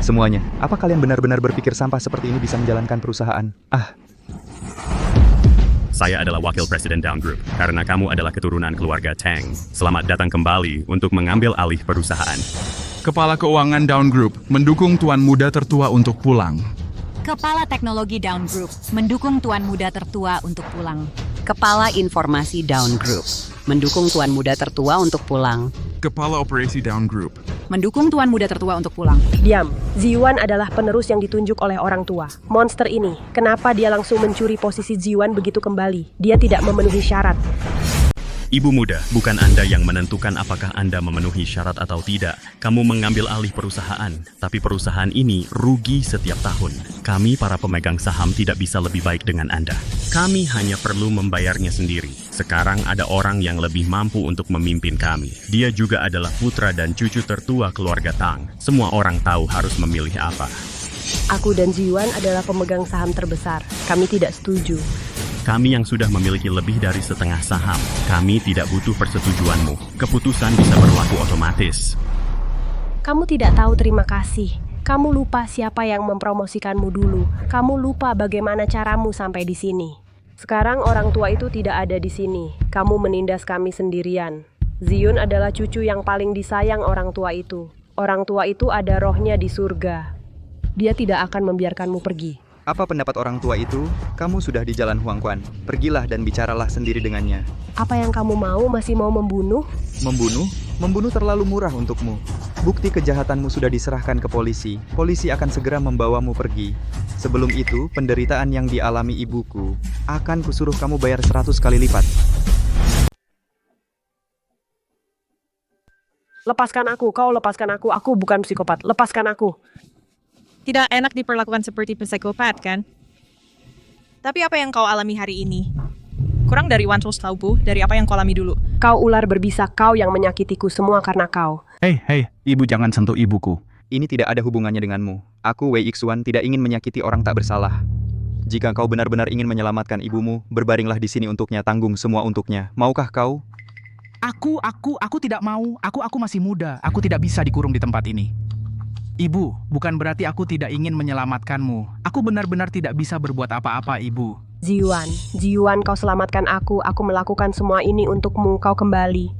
Semuanya, apa kalian benar-benar berpikir sampah seperti ini bisa menjalankan perusahaan? Saya adalah wakil presiden Down Group, karena kamu adalah keturunan keluarga Tang. Selamat datang kembali untuk mengambil alih perusahaan. Kepala Keuangan Down Group mendukung tuan muda tertua untuk pulang. Kepala Teknologi Down Group mendukung tuan muda tertua untuk pulang. Kepala Informasi Down Group mendukung tuan muda tertua untuk pulang. Kepala Operasi Down Group mendukung tuan muda tertua untuk pulang. Diam, Ziyuan adalah penerus yang ditunjuk oleh orang tua. Monster ini, kenapa dia langsung mencuri posisi Ziyuan begitu kembali? Dia tidak memenuhi syarat. Ibu muda, bukan Anda yang menentukan apakah Anda memenuhi syarat atau tidak. Kamu mengambil alih perusahaan, tapi perusahaan ini rugi setiap tahun. Kami para pemegang saham tidak bisa lebih baik dengan Anda. Kami hanya perlu membayarnya sendiri. Sekarang ada orang yang lebih mampu untuk memimpin kami. Dia juga adalah putra dan cucu tertua keluarga Tang. Semua orang tahu harus memilih apa. Aku dan Ziyuan adalah pemegang saham terbesar. Kami tidak setuju. Kami yang sudah memiliki lebih dari setengah saham. Kami tidak butuh persetujuanmu. Keputusan bisa berlaku otomatis. Kamu tidak tahu terima kasih. Kamu lupa siapa yang mempromosikanmu dulu. Kamu lupa bagaimana caramu sampai di sini. Sekarang orang tua itu tidak ada di sini. Kamu menindas kami sendirian. Ziyun adalah cucu yang paling disayang orang tua itu. Orang tua itu ada rohnya di surga. Dia tidak akan membiarkanmu pergi. Apa pendapat orang tua itu? Kamu sudah di jalan Huangquan. Pergilah dan bicaralah sendiri dengannya. Apa yang kamu mau? Masih mau membunuh? Membunuh? Membunuh terlalu murah untukmu. Bukti kejahatanmu sudah diserahkan ke polisi. Polisi akan segera membawamu pergi. Sebelum itu, penderitaan yang dialami ibuku akan kusuruh kamu bayar 100 kali lipat. Lepaskan aku, kau lepaskan aku. Aku bukan psikopat. Lepaskan aku. Tidak enak diperlakukan seperti psikopat, kan? Tapi apa yang kau alami hari ini? Kurang dari Wantos tahu, dari apa yang kau alami dulu. Kau ular berbisa, kau yang menyakitiku semua karena kau. Hei, ibu jangan sentuh ibuku. Ini tidak ada hubungannya denganmu. Aku, Wei Yixuan, tidak ingin menyakiti orang tak bersalah. Jika kau benar-benar ingin menyelamatkan ibumu, berbaringlah di sini untuknya, tanggung semua untuknya. Maukah kau? Aku tidak mau. Aku masih muda. Aku tidak bisa dikurung di tempat ini. Ibu, bukan berarti aku tidak ingin menyelamatkanmu. Aku benar-benar tidak bisa berbuat apa-apa, Ibu. Ziyuan, kau selamatkan aku. Aku melakukan semua ini untukmu. Kau kembali.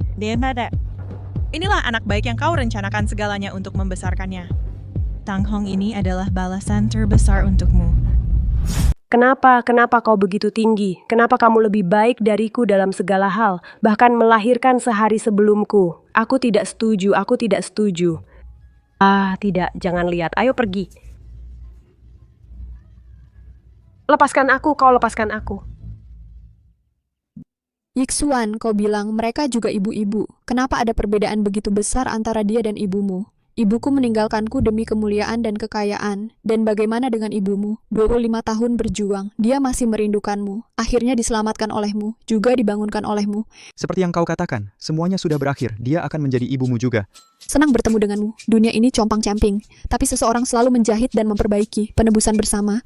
Inilah anak baik yang kau rencanakan segalanya untuk membesarkannya. Tang Hong ini adalah balasan terbesar untukmu. Kenapa kau begitu tinggi? Kenapa kamu lebih baik dariku dalam segala hal? Bahkan melahirkan sehari sebelumku. Aku tidak setuju. Tidak, jangan lihat. Ayo pergi. Lepaskan aku, kau lepaskan aku. Yixuan, kau bilang mereka juga ibu-ibu. Kenapa ada perbedaan begitu besar antara dia dan ibumu? Ibuku meninggalkanku demi kemuliaan dan kekayaan. Dan bagaimana dengan ibumu? 25 tahun berjuang. Dia masih merindukanmu. Akhirnya diselamatkan olehmu. Juga dibangunkan olehmu. Seperti yang kau katakan, semuanya sudah berakhir. Dia akan menjadi ibumu juga. Senang bertemu denganmu. Dunia ini compang-camping. Tapi seseorang selalu menjahit dan memperbaiki. Penebusan bersama.